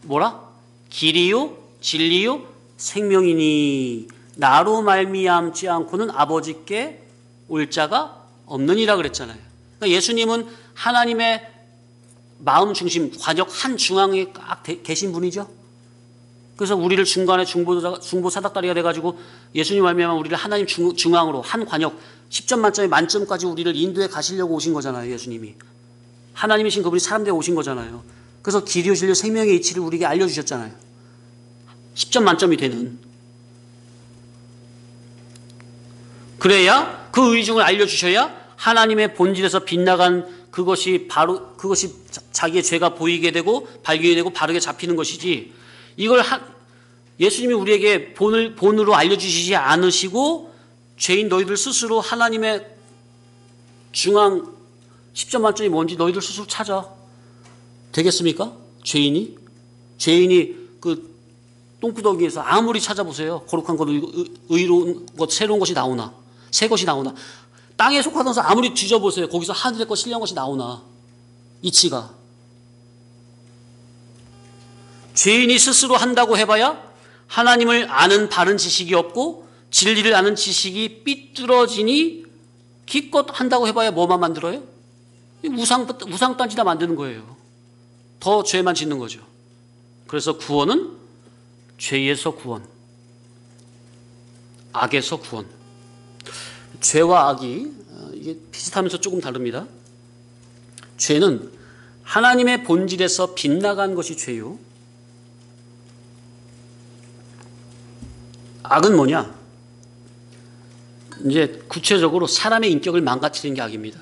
뭐라? 길이요 진리요 생명이니 나로 말미암지 않고는 아버지께 올 자가 없느니라 그랬잖아요. 그러니까 예수님은 하나님의 마음 중심, 관역 한 중앙에 딱 계신 분이죠. 그래서 우리를 중간에 중보 사닥다리가 돼가지고 예수님 말미암아 우리를 하나님 중앙으로 한 관역 10점 만점에 만점까지 우리를 인도해 가시려고 오신 거잖아요. 예수님이 하나님이신 그분이 사람 되어 오신 거잖아요. 그래서 길이요 진리요 생명의 이치를 우리에게 알려주셨잖아요. 10점 만점이 되는. 그래야 그 의중을 알려주셔야 하나님의 본질에서 빗나간 그것이 바로 그것이 자기의 죄가 보이게 되고 발견이 되고 바르게 잡히는 것이지, 이걸 예수님이 우리에게 본으로 알려주시지 않으시고 죄인 너희들 스스로 하나님의 중앙 10점 만점이 뭔지 너희들 스스로 찾아. 되겠습니까? 죄인이 그 똥구덩이에서 아무리 찾아보세요. 거룩한 것, 의로운 것, 새로운 것이 나오나, 새 것이 나오나, 땅에 속하던 서 아무리 뒤져보세요. 거기서 하늘의 것, 신령한 것이 나오나, 이치가. 죄인이 스스로 한다고 해봐야 하나님을 아는 바른 지식이 없고 진리를 아는 지식이 삐뚤어지니 기껏 한다고 해봐야 뭐만 만들어요? 우상단지다 만드는 거예요. 더 죄만 짓는 거죠. 그래서 구원은 죄에서 구원, 악에서 구원. 죄와 악이 이게 비슷하면서 조금 다릅니다. 죄는 하나님의 본질에서 빗나간 것이 죄요. 악은 뭐냐? 이제 구체적으로 사람의 인격을 망가뜨리는 게 악입니다.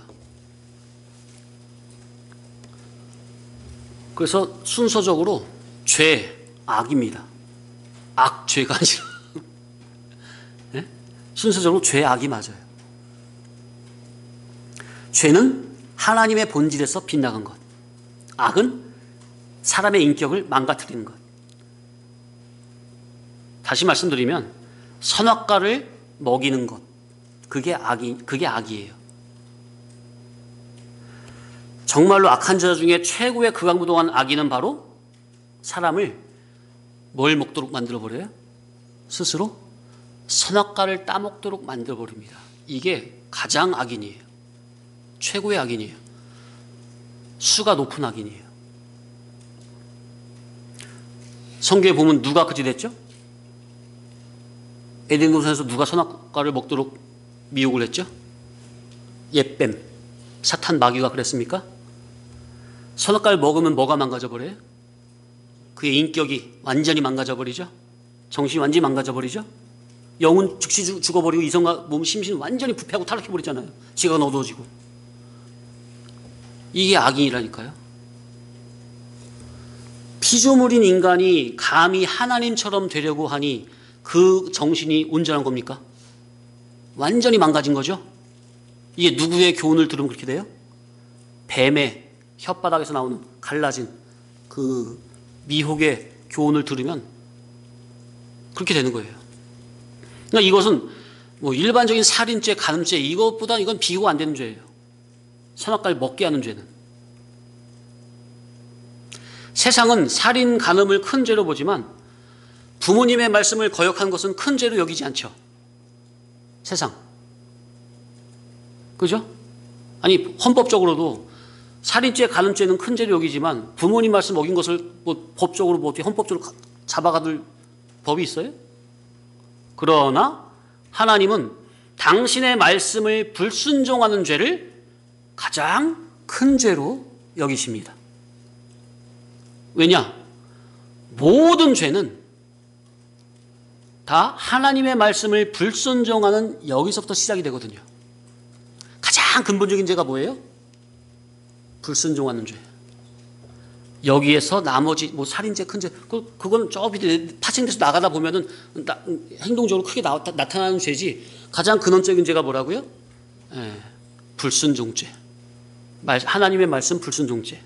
그래서 순서적으로 죄, 악입니다. 악, 죄가 아니라 네? 순서적으로 죄, 악이 맞아요. 죄는 하나님의 본질에서 빗나간 것, 악은 사람의 인격을 망가뜨리는 것. 다시 말씀드리면 선악과를 먹이는 것, 그게 악이에요. 정말로 악한 자 중에 최고의 극악무도한 악인은 바로 사람을 뭘 먹도록 만들어버려요? 스스로 선악과를 따먹도록 만들어버립니다. 이게 가장 악인이에요. 최고의 악인이에요. 수가 높은 악인이에요. 성경에 보면 누가 그지 됐죠? 에덴 동산에서 누가 선악과를 먹도록 미혹을 했죠? 옛뱀, 사탄 마귀가 그랬습니까? 선악과를 먹으면 뭐가 망가져버려요? 그의 인격이 완전히 망가져버리죠? 정신이 완전히 망가져버리죠? 영은 즉시 죽어버리고 이성과 몸, 심신은 완전히 부패하고 타락해버리잖아요. 지가 어두워지고. 이게 악인이라니까요. 피조물인 인간이 감히 하나님처럼 되려고 하니 그 정신이 온전한 겁니까? 완전히 망가진 거죠. 이게 누구의 교훈을 들으면 그렇게 돼요? 뱀의 혓바닥에서 나오는 갈라진 그 미혹의 교훈을 들으면 그렇게 되는 거예요. 그러니까 이것은 뭐 일반적인 살인죄, 간음죄 이것보다 이건 비교가 안 되는 죄예요. 선악과를 먹게 하는 죄는. 세상은 살인, 간음을 큰 죄로 보지만 부모님의 말씀을 거역한 것은 큰 죄로 여기지 않죠. 세상. 그죠? 아니 헌법적으로도 살인죄, 간음죄는 큰 죄로 여기지만 부모님 말씀 어긴 것을 뭐 법적으로 뭐 어떻게 헌법적으로 잡아가둘 법이 있어요? 그러나 하나님은 당신의 말씀을 불순종하는 죄를 가장 큰 죄로 여기십니다. 왜냐? 모든 죄는 다 하나님의 말씀을 불순종하는 여기서부터 시작이 되거든요. 가장 근본적인 죄가 뭐예요? 불순종하는 죄. 여기에서 나머지 뭐 살인죄, 큰죄 그건 저 밑에 파생돼서 나가다 보면은 행동적으로 크게 나타나는 죄지. 가장 근원적인 죄가 뭐라고요? 불순종죄. 하나님의 말씀 불순종죄.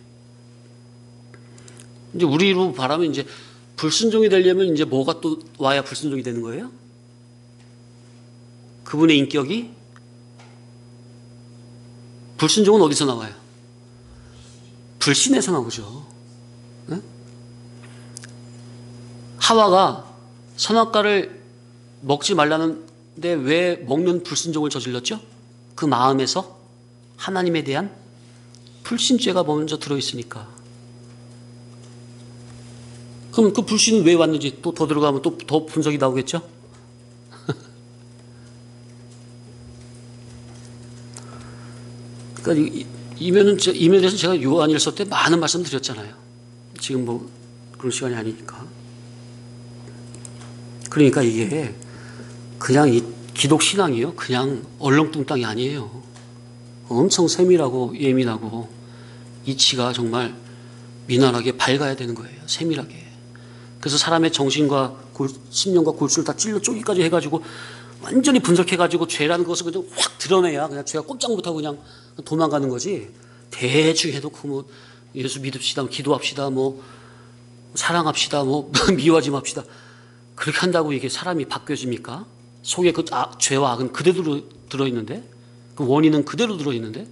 이제 우리로 바라면 이제 불순종이 되려면 이제 뭐가 또 와야 불순종이 되는 거예요? 그분의 인격이 불순종은 어디서 나와요? 불신에서 나오죠. 네? 하와가 선악과를 먹지 말라는데 왜 먹는 불순종을 저질렀죠? 그 마음에서 하나님에 대한 불신죄가 먼저 들어있으니까. 그럼 그 불신은 왜 왔는지 또 더 들어가면 또 더 분석이 나오겠죠? 그러니까 이 면에 대해서 제가 요한일서 때 많은 말씀 드렸잖아요. 지금 뭐 그런 시간이 아니니까. 그러니까 이게 그냥 이 기독 신앙이요, 그냥 얼렁뚱땅이 아니에요. 엄청 세밀하고 예민하고 이치가 정말 미난하게 밝아야 되는 거예요. 세밀하게. 그래서 사람의 정신과 심령과 골수를 다 찔러 쪼기까지 해가지고 완전히 분석해가지고 죄라는 것을 그냥 확 드러내야 그냥 죄가 꼼짝 못하고 그냥 도망가는 거지. 대충 해놓고 뭐 예수 믿읍시다, 뭐 기도합시다, 뭐 사랑합시다, 뭐 미워하지 맙시다. 그렇게 한다고 이게 사람이 바뀌어집니까? 속에 그 죄와 악은 그대로 들어있는데, 그 원인은 그대로 들어있는데,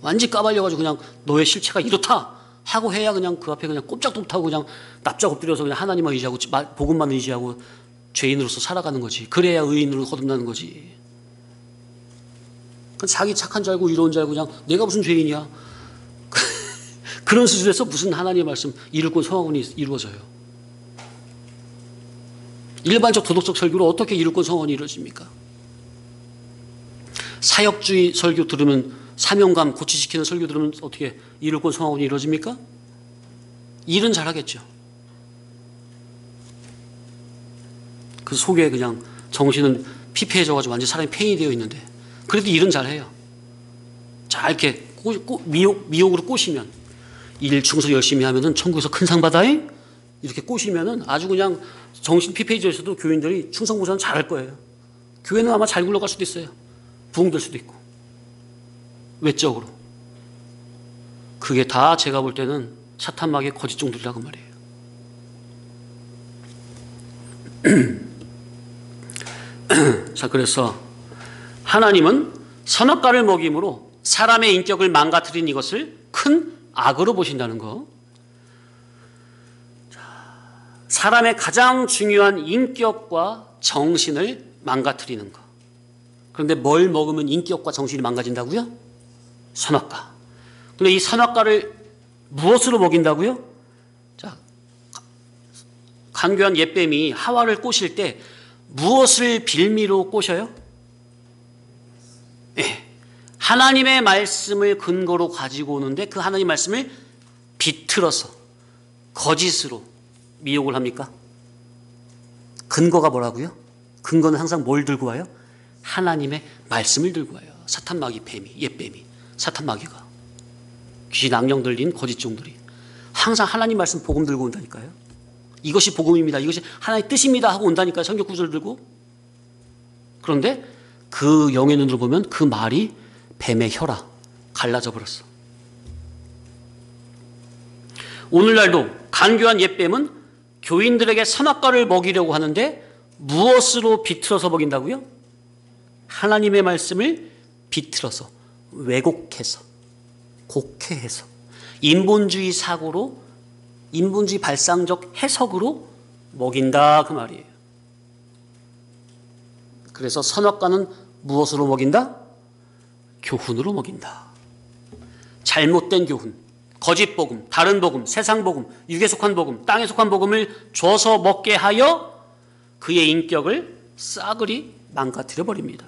완전히 까발려가지고 그냥 너의 실체가 이렇다 하고 해야 그냥 그 앞에 그냥 꼼짝도 못하고 그냥 납작 엎드려서 그냥 하나님만 의지하고 복음만 의지하고 죄인으로서 살아가는 거지. 그래야 의인으로 거듭나는 거지. 자기 착한 줄 알고 이로운 줄 알고 그냥 내가 무슨 죄인이야. 그런 수준에서 무슨 하나님의 말씀 이룰 성화군이 이루어져요. 일반적 도덕적 설교로 어떻게 이룰 성화군이 이루어집니까? 사역주의 설교 들으면, 사명감 고치시키는 설교 들으면 어떻게 이룰 성화군이 이루어집니까? 일은 잘하겠죠. 그 속에 그냥 정신은 피폐해져가지고 완전 사람이 폐인이 되어 있는데 그래도 일은 잘해요. 잘 이렇게 미혹으로 꼬시면, 일 충성 열심히 하면은 천국에서 큰 상 받아잉? 이렇게 꼬시면은 아주 그냥 정신 피폐해져 있어도 교인들이 충성보사는 잘할 거예요. 교회는 아마 잘 굴러갈 수도 있어요. 부흥될 수도 있고. 외적으로. 그게 다 제가 볼 때는 사탄마귀의 거짓 종들이라고 말이에요. 자, 그래서 하나님은 선악과를 먹임으로 사람의 인격을 망가뜨린 이것을 큰 악으로 보신다는 거. 사람의 가장 중요한 인격과 정신을 망가뜨리는 거. 그런데 뭘 먹으면 인격과 정신이 망가진다고요? 선악과. 근데 이 선악과를 무엇으로 먹인다고요? 자, 간교한 옛뱀이 하와를 꼬실 때 무엇을 빌미로 꼬셔요? 네. 하나님의 말씀을 근거로 가지고 오는데 그 하나님의 말씀을 비틀어서 거짓으로 미혹을 합니까? 근거가 뭐라고요? 근거는 항상 뭘 들고 와요? 하나님의 말씀을 들고 와요. 사탄마귀 뱀이, 옛뱀이, 사탄마귀가, 귀신 악령 들린 거짓종들이 항상 하나님 말씀 복음 들고 온다니까요. 이것이 복음입니다, 이것이 하나님의 뜻입니다 하고 온다니까요. 성경 구절을 들고. 그런데 그 영의 눈으로 보면 그 말이 뱀의 혀라 갈라져 버렸어. 오늘날도 간교한 옛뱀은 교인들에게 선악과를 먹이려고 하는데 무엇으로 비틀어서 먹인다고요? 하나님의 말씀을 비틀어서, 왜곡해서, 곡해해서, 인본주의 사고로, 인본주의 발상적 해석으로 먹인다 그 말이에요. 그래서 선악과는 무엇으로 먹인다? 교훈으로 먹인다. 잘못된 교훈, 거짓 복음, 다른 복음, 세상 복음, 육에 속한 복음, 땅에 속한 복음을 줘서 먹게 하여 그의 인격을 싸그리 망가뜨려 버립니다.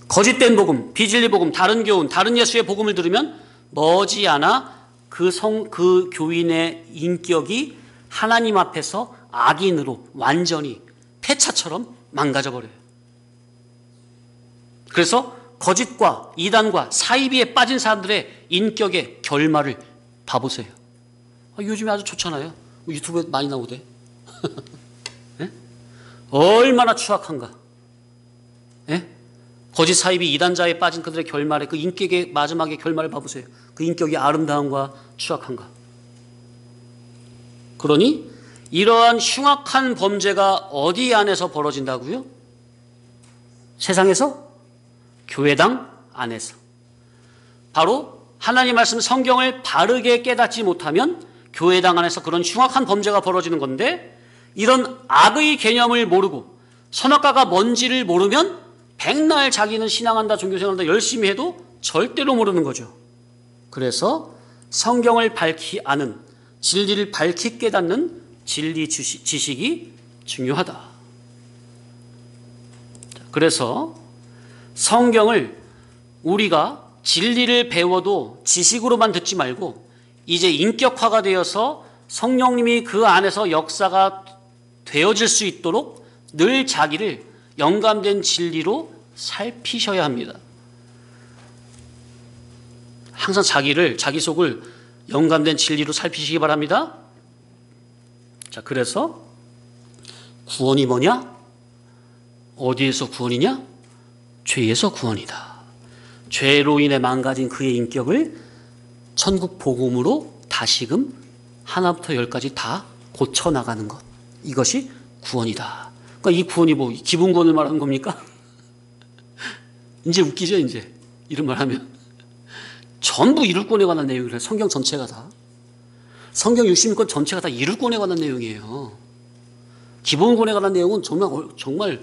거짓된 복음, 비진리 복음, 다른 교훈, 다른 예수의 복음을 들으면 머지않아 그 교인의 인격이 하나님 앞에서 악인으로 완전히 폐차처럼 망가져 버려요. 그래서 거짓과 이단과 사이비에 빠진 사람들의 인격의 결말을 봐보세요. 요즘에 아주 좋잖아요. 유튜브에 많이 나오대. 네? 얼마나 추악한가. 네? 거짓 사입이 이단자에 빠진 그들의 결말에 그 인격의 마지막에 결말을 봐보세요. 그 인격이 아름다움과 추악한가. 그러니 이러한 흉악한 범죄가 어디 안에서 벌어진다고요? 세상에서? 교회당 안에서. 바로 하나님 말씀 성경을 바르게 깨닫지 못하면 교회당 안에서 그런 흉악한 범죄가 벌어지는 건데, 이런 악의 개념을 모르고 선악과가 뭔지를 모르면 백날 자기는 신앙한다, 종교생활한다 열심히 해도 절대로 모르는 거죠. 그래서 성경을 밝히 아는, 진리를 밝히 깨닫는 진리 지식이 중요하다. 그래서 성경을 우리가 진리를 배워도 지식으로만 듣지 말고 이제 인격화가 되어서 성령님이 그 안에서 역사가 되어질 수 있도록 늘 자기를 영감된 진리로 살피셔야 합니다. 항상 자기 속을 영감된 진리로 살피시기 바랍니다. 자, 그래서 구원이 뭐냐? 어디에서 구원이냐? 죄에서 구원이다. 죄로 인해 망가진 그의 인격을 천국 복음으로 다시금 하나부터 열까지 다 고쳐나가는 것. 이것이 구원이다. 그러니까 이 구원이 뭐 기본 구원을 말하는 겁니까? 이제 웃기죠, 이제. 이런 말 하면. 전부 이룰권에 관한 내용이래요. 성경 전체가 다. 성경 66권 전체가 다 이룰권에 관한 내용이에요. 기본 구원에 관한 내용은 정말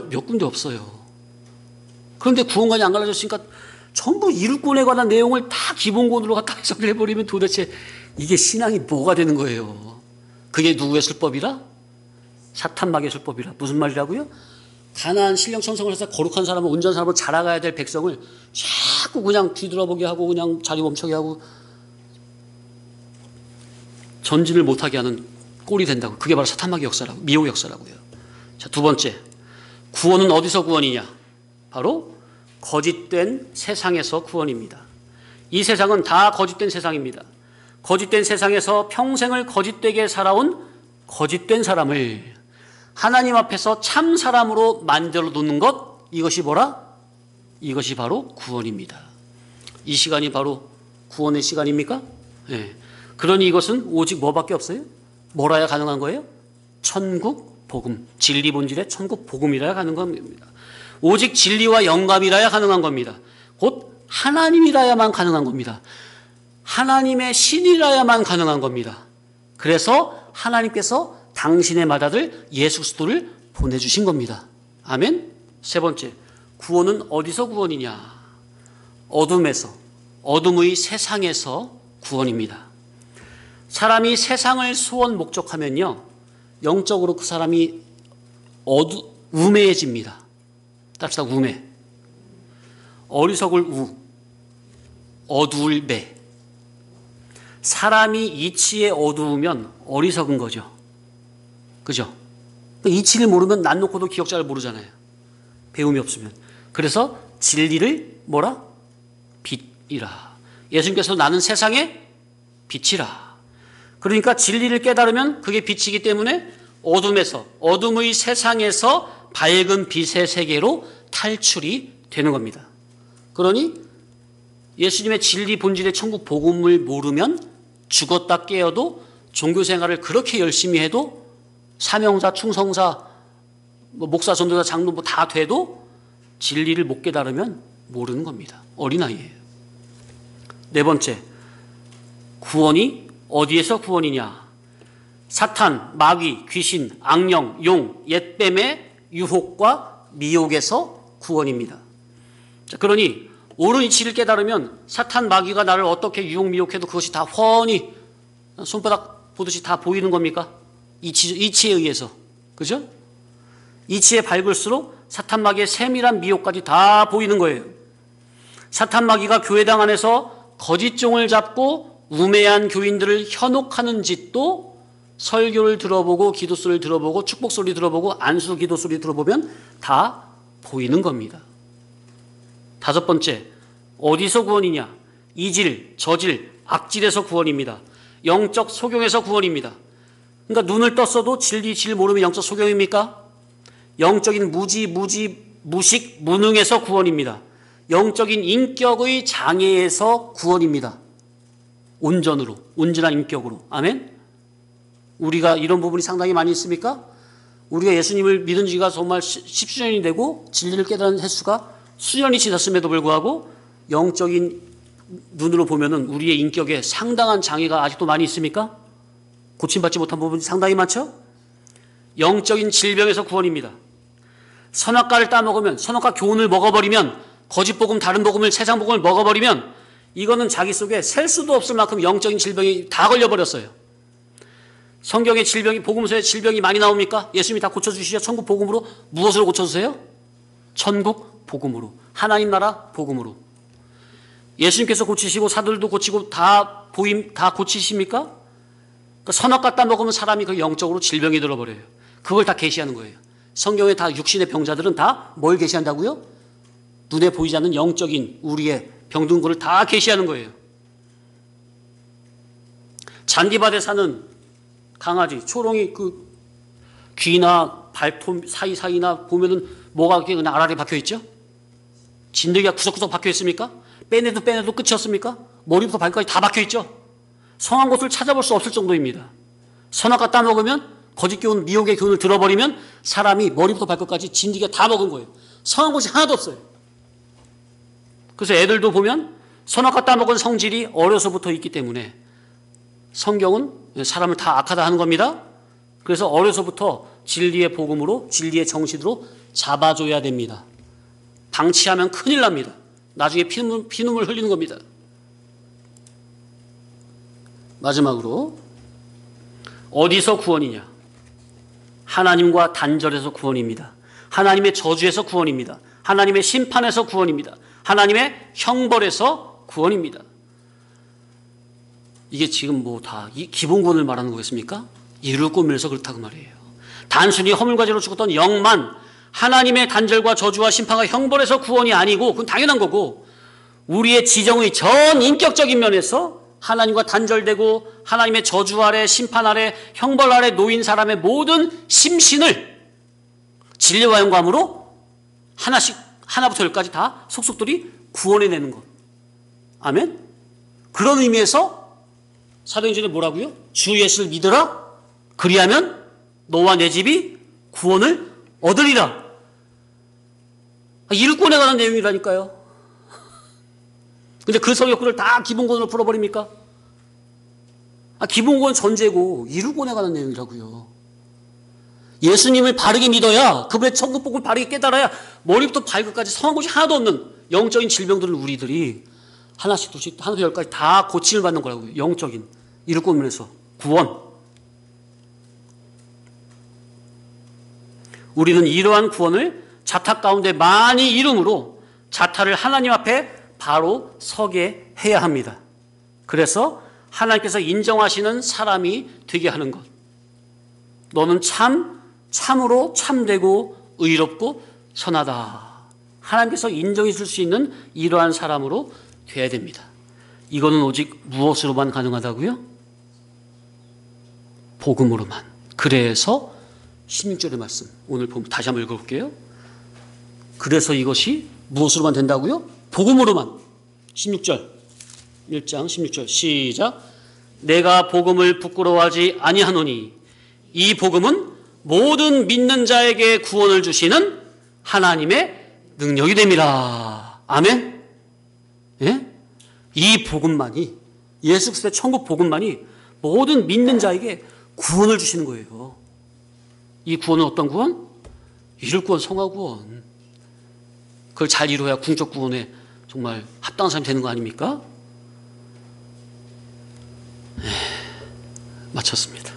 몇 군데 없어요. 그런데 구원관이 안 갈라졌으니까 전부 이룰권에 관한 내용을 다 기본 구원으로 갖다 해석을 해버리면 도대체 이게 신앙이 뭐가 되는 거예요. 그게 누구의 술법이라? 사탄 마귀의 술법이라. 무슨 말이라고요? 가난한 신령 천성을 해서 거룩한 사람을, 온전한 사람을 자라가야 될 백성을 자꾸 그냥 뒤돌아보게 하고 그냥 자리 멈춰게 하고 전진을 못하게 하는 꼴이 된다고. 그게 바로 사탄 마귀 역사라고, 미혹 역사라고요. 자, 두 번째, 구원은 어디서 구원이냐? 바로 거짓된 세상에서 구원입니다. 이 세상은 다 거짓된 세상입니다. 거짓된 세상에서 평생을 거짓되게 살아온 거짓된 사람을 하나님 앞에서 참 사람으로 만들어 놓는 것, 이것이 뭐라? 이것이 바로 구원입니다. 이 시간이 바로 구원의 시간입니까? 네. 그러니 이것은 오직 뭐밖에 없어요? 뭐라야 가능한 거예요? 천국 복음, 진리 본질의 천국 복음이라야 가능한 겁니다. 오직 진리와 영감이라야 가능한 겁니다. 곧 하나님이라야만 가능한 겁니다. 하나님의 신이라야만 가능한 겁니다. 그래서 하나님께서 당신의 맏아들 예수 그리스도를 보내주신 겁니다. 아멘. 세 번째, 구원은 어디서 구원이냐? 어둠에서, 어둠의 세상에서 구원입니다. 사람이 세상을 소원 목적하면요, 영적으로 그 사람이 우매해집니다. 따라서 우매. 어리석을 우, 어두울 매. 사람이 이치에 어두우면 어리석은 거죠. 그죠? 이치를 모르면 난 놓고도 기억자를 모르잖아요. 배움이 없으면. 그래서 진리를 뭐라? 빛이라. 예수님께서 나는 세상의 빛이라. 그러니까 진리를 깨달으면 그게 빛이기 때문에 어둠에서, 어둠의 세상에서 밝은 빛의 세계로 탈출이 되는 겁니다. 그러니 예수님의 진리 본질의 천국 복음을 모르면 죽었다 깨어도 종교생활을 그렇게 열심히 해도 사명자, 충성자, 목사, 전도자, 장로 다 돼도 진리를 못 깨달으면 모르는 겁니다. 어린아이예요. 네 번째, 구원이 어디에서 구원이냐? 사탄, 마귀, 귀신, 악령, 용, 옛뱀의 유혹과 미혹에서 구원입니다. 자, 그러니 옳은 이치를 깨달으면 사탄, 마귀가 나를 어떻게 유혹, 미혹해도 그것이 다 훤히 손바닥 보듯이 다 보이는 겁니까? 이치에 의해서. 그죠? 이치에 밝을수록 사탄, 마귀의 세밀한 미혹까지 다 보이는 거예요. 사탄, 마귀가 교회당 안에서 거짓 종을 잡고 우매한 교인들을 현혹하는 짓도 설교를 들어보고 기도 소리를 들어보고 축복 소리 들어보고 안수 기도 소리 들어보면 다 보이는 겁니다. 다섯 번째, 어디서 구원이냐? 이질, 저질, 악질에서 구원입니다. 영적 소경에서 구원입니다. 그러니까 눈을 떴어도 진리 모르면 영적 소경입니까? 영적인 무지 무식, 무능에서 구원입니다. 영적인 인격의 장애에서 구원입니다. 온전으로, 온전한 인격으로. 아멘? 우리가 이런 부분이 상당히 많이 있습니까? 우리가 예수님을 믿은 지가 정말 10수년이 되고 진리를 깨달은 횟수가 수년이 지났음에도 불구하고 영적인 눈으로 보면은 우리의 인격에 상당한 장애가 아직도 많이 있습니까? 고침받지 못한 부분이 상당히 많죠? 영적인 질병에서 구원입니다. 선악과를 따먹으면, 선악과 교훈을 먹어버리면, 거짓 복음, 다른 복음을, 세상 복음을 먹어버리면 이거는 자기 속에 셀 수도 없을 만큼 영적인 질병이 다 걸려버렸어요. 성경의 질병이, 복음서에 질병이 많이 나옵니까? 예수님이 다 고쳐주시죠. 천국 복음으로. 무엇으로 고쳐주세요? 천국 복음으로. 하나님 나라 복음으로. 예수님께서 고치시고 사도들도 고치고 다 고치십니까? 그러니까 선악과 따먹으면 사람이 그 영적으로 질병이 들어버려요. 그걸 다 계시하는 거예요. 성경에 다 육신의 병자들은 다 뭘 계시한다고요? 눈에 보이지 않는 영적인 우리의 병든 거를 다 계시하는 거예요. 잔디밭에 사는 강아지, 초롱이 그 귀나 발톱 사이사이나 보면은 뭐가 이렇게 그냥 알알이 박혀 있죠? 진드기가 구석구석 박혀 있습니까? 빼내도 끝이 없습니까? 머리부터 발까지 다 박혀 있죠? 성한 곳을 찾아볼 수 없을 정도입니다. 선악과 따먹으면 거짓 교훈, 미혹의 교훈을 들어버리면 사람이 머리부터 발끝까지 진드기가 다 먹은 거예요. 성한 곳이 하나도 없어요. 그래서 애들도 보면 선악과 따먹은 성질이 어려서부터 있기 때문에 성경은 사람을 다 악하다 하는 겁니다. 그래서 어려서부터 진리의 복음으로, 진리의 정신으로 잡아줘야 됩니다. 방치하면 큰일 납니다. 나중에 피눈물 흘리는 겁니다. 마지막으로 어디서 구원이냐? 하나님과 단절에서 구원입니다. 하나님의 저주에서 구원입니다. 하나님의 심판에서 구원입니다. 하나님의 형벌에서 구원입니다. 이게 지금 뭐 다 이 기본 구원을 말하는 거겠습니까? 이를 꾸밀어서 그렇다고 말이에요. 단순히 허물과 죄로 죽었던 영만 하나님의 단절과 저주와 심판과 형벌에서 구원이 아니고 그건 당연한 거고 우리의 지정의 전 인격적인 면에서 하나님과 단절되고 하나님의 저주 아래 심판 아래 형벌 아래 놓인 사람의 모든 심신을 진리와 영감으로 하나씩 하나부터 열까지 다 속속들이 구원해내는 것. 아멘? 그런 의미에서 사도행전에 뭐라고요? 주 예수를 믿으라. 그리하면 너와 내 집이 구원을 얻으리라. 이를 꺼내가는 내용이라니까요. 근데 그 성역구를 다 기본권으로 풀어버립니까? 기본권 전제고 이를 꺼내가는 내용이라고요. 예수님을 바르게 믿어야 그분의 천국 복음을 바르게 깨달아야 머리부터 발끝까지 성한 곳이 하나도 없는 영적인 질병들을 우리들이 하나씩 둘씩 하나부터 열까지 다 고침을 받는 거라고요. 영적인 이를 꾸면서 구원. 우리는 이러한 구원을 자타 가운데 많이 이름으로 자타를 하나님 앞에 바로 서게 해야 합니다. 그래서 하나님께서 인정하시는 사람이 되게 하는 것. 너는 참으로 참되고 의롭고 선하다. 하나님께서 인정해 줄 수 있는 이러한 사람으로 돼야 됩니다. 이거는 오직 무엇으로만 가능하다고요? 복음으로만. 그래서 16절의 말씀 오늘 다시 한번 읽어볼게요. 그래서 이것이 무엇으로만 된다고요? 복음으로만. 16절 1장 16절 시작. 내가 복음을 부끄러워하지 아니하노니 이 복음은 모든 믿는 자에게 구원을 주시는 하나님의 능력이 됨이라. 아멘. 예? 이 복음만이 예수 그리스도의 천국 복음만이 모든 믿는 자에게 구원을 주시는 거예요. 이 구원은 어떤 구원? 이룰 구원, 성화 구원. 그걸 잘 이루어야 궁적 구원에 정말 합당한 사람이 되는 거 아닙니까? 마쳤습니다.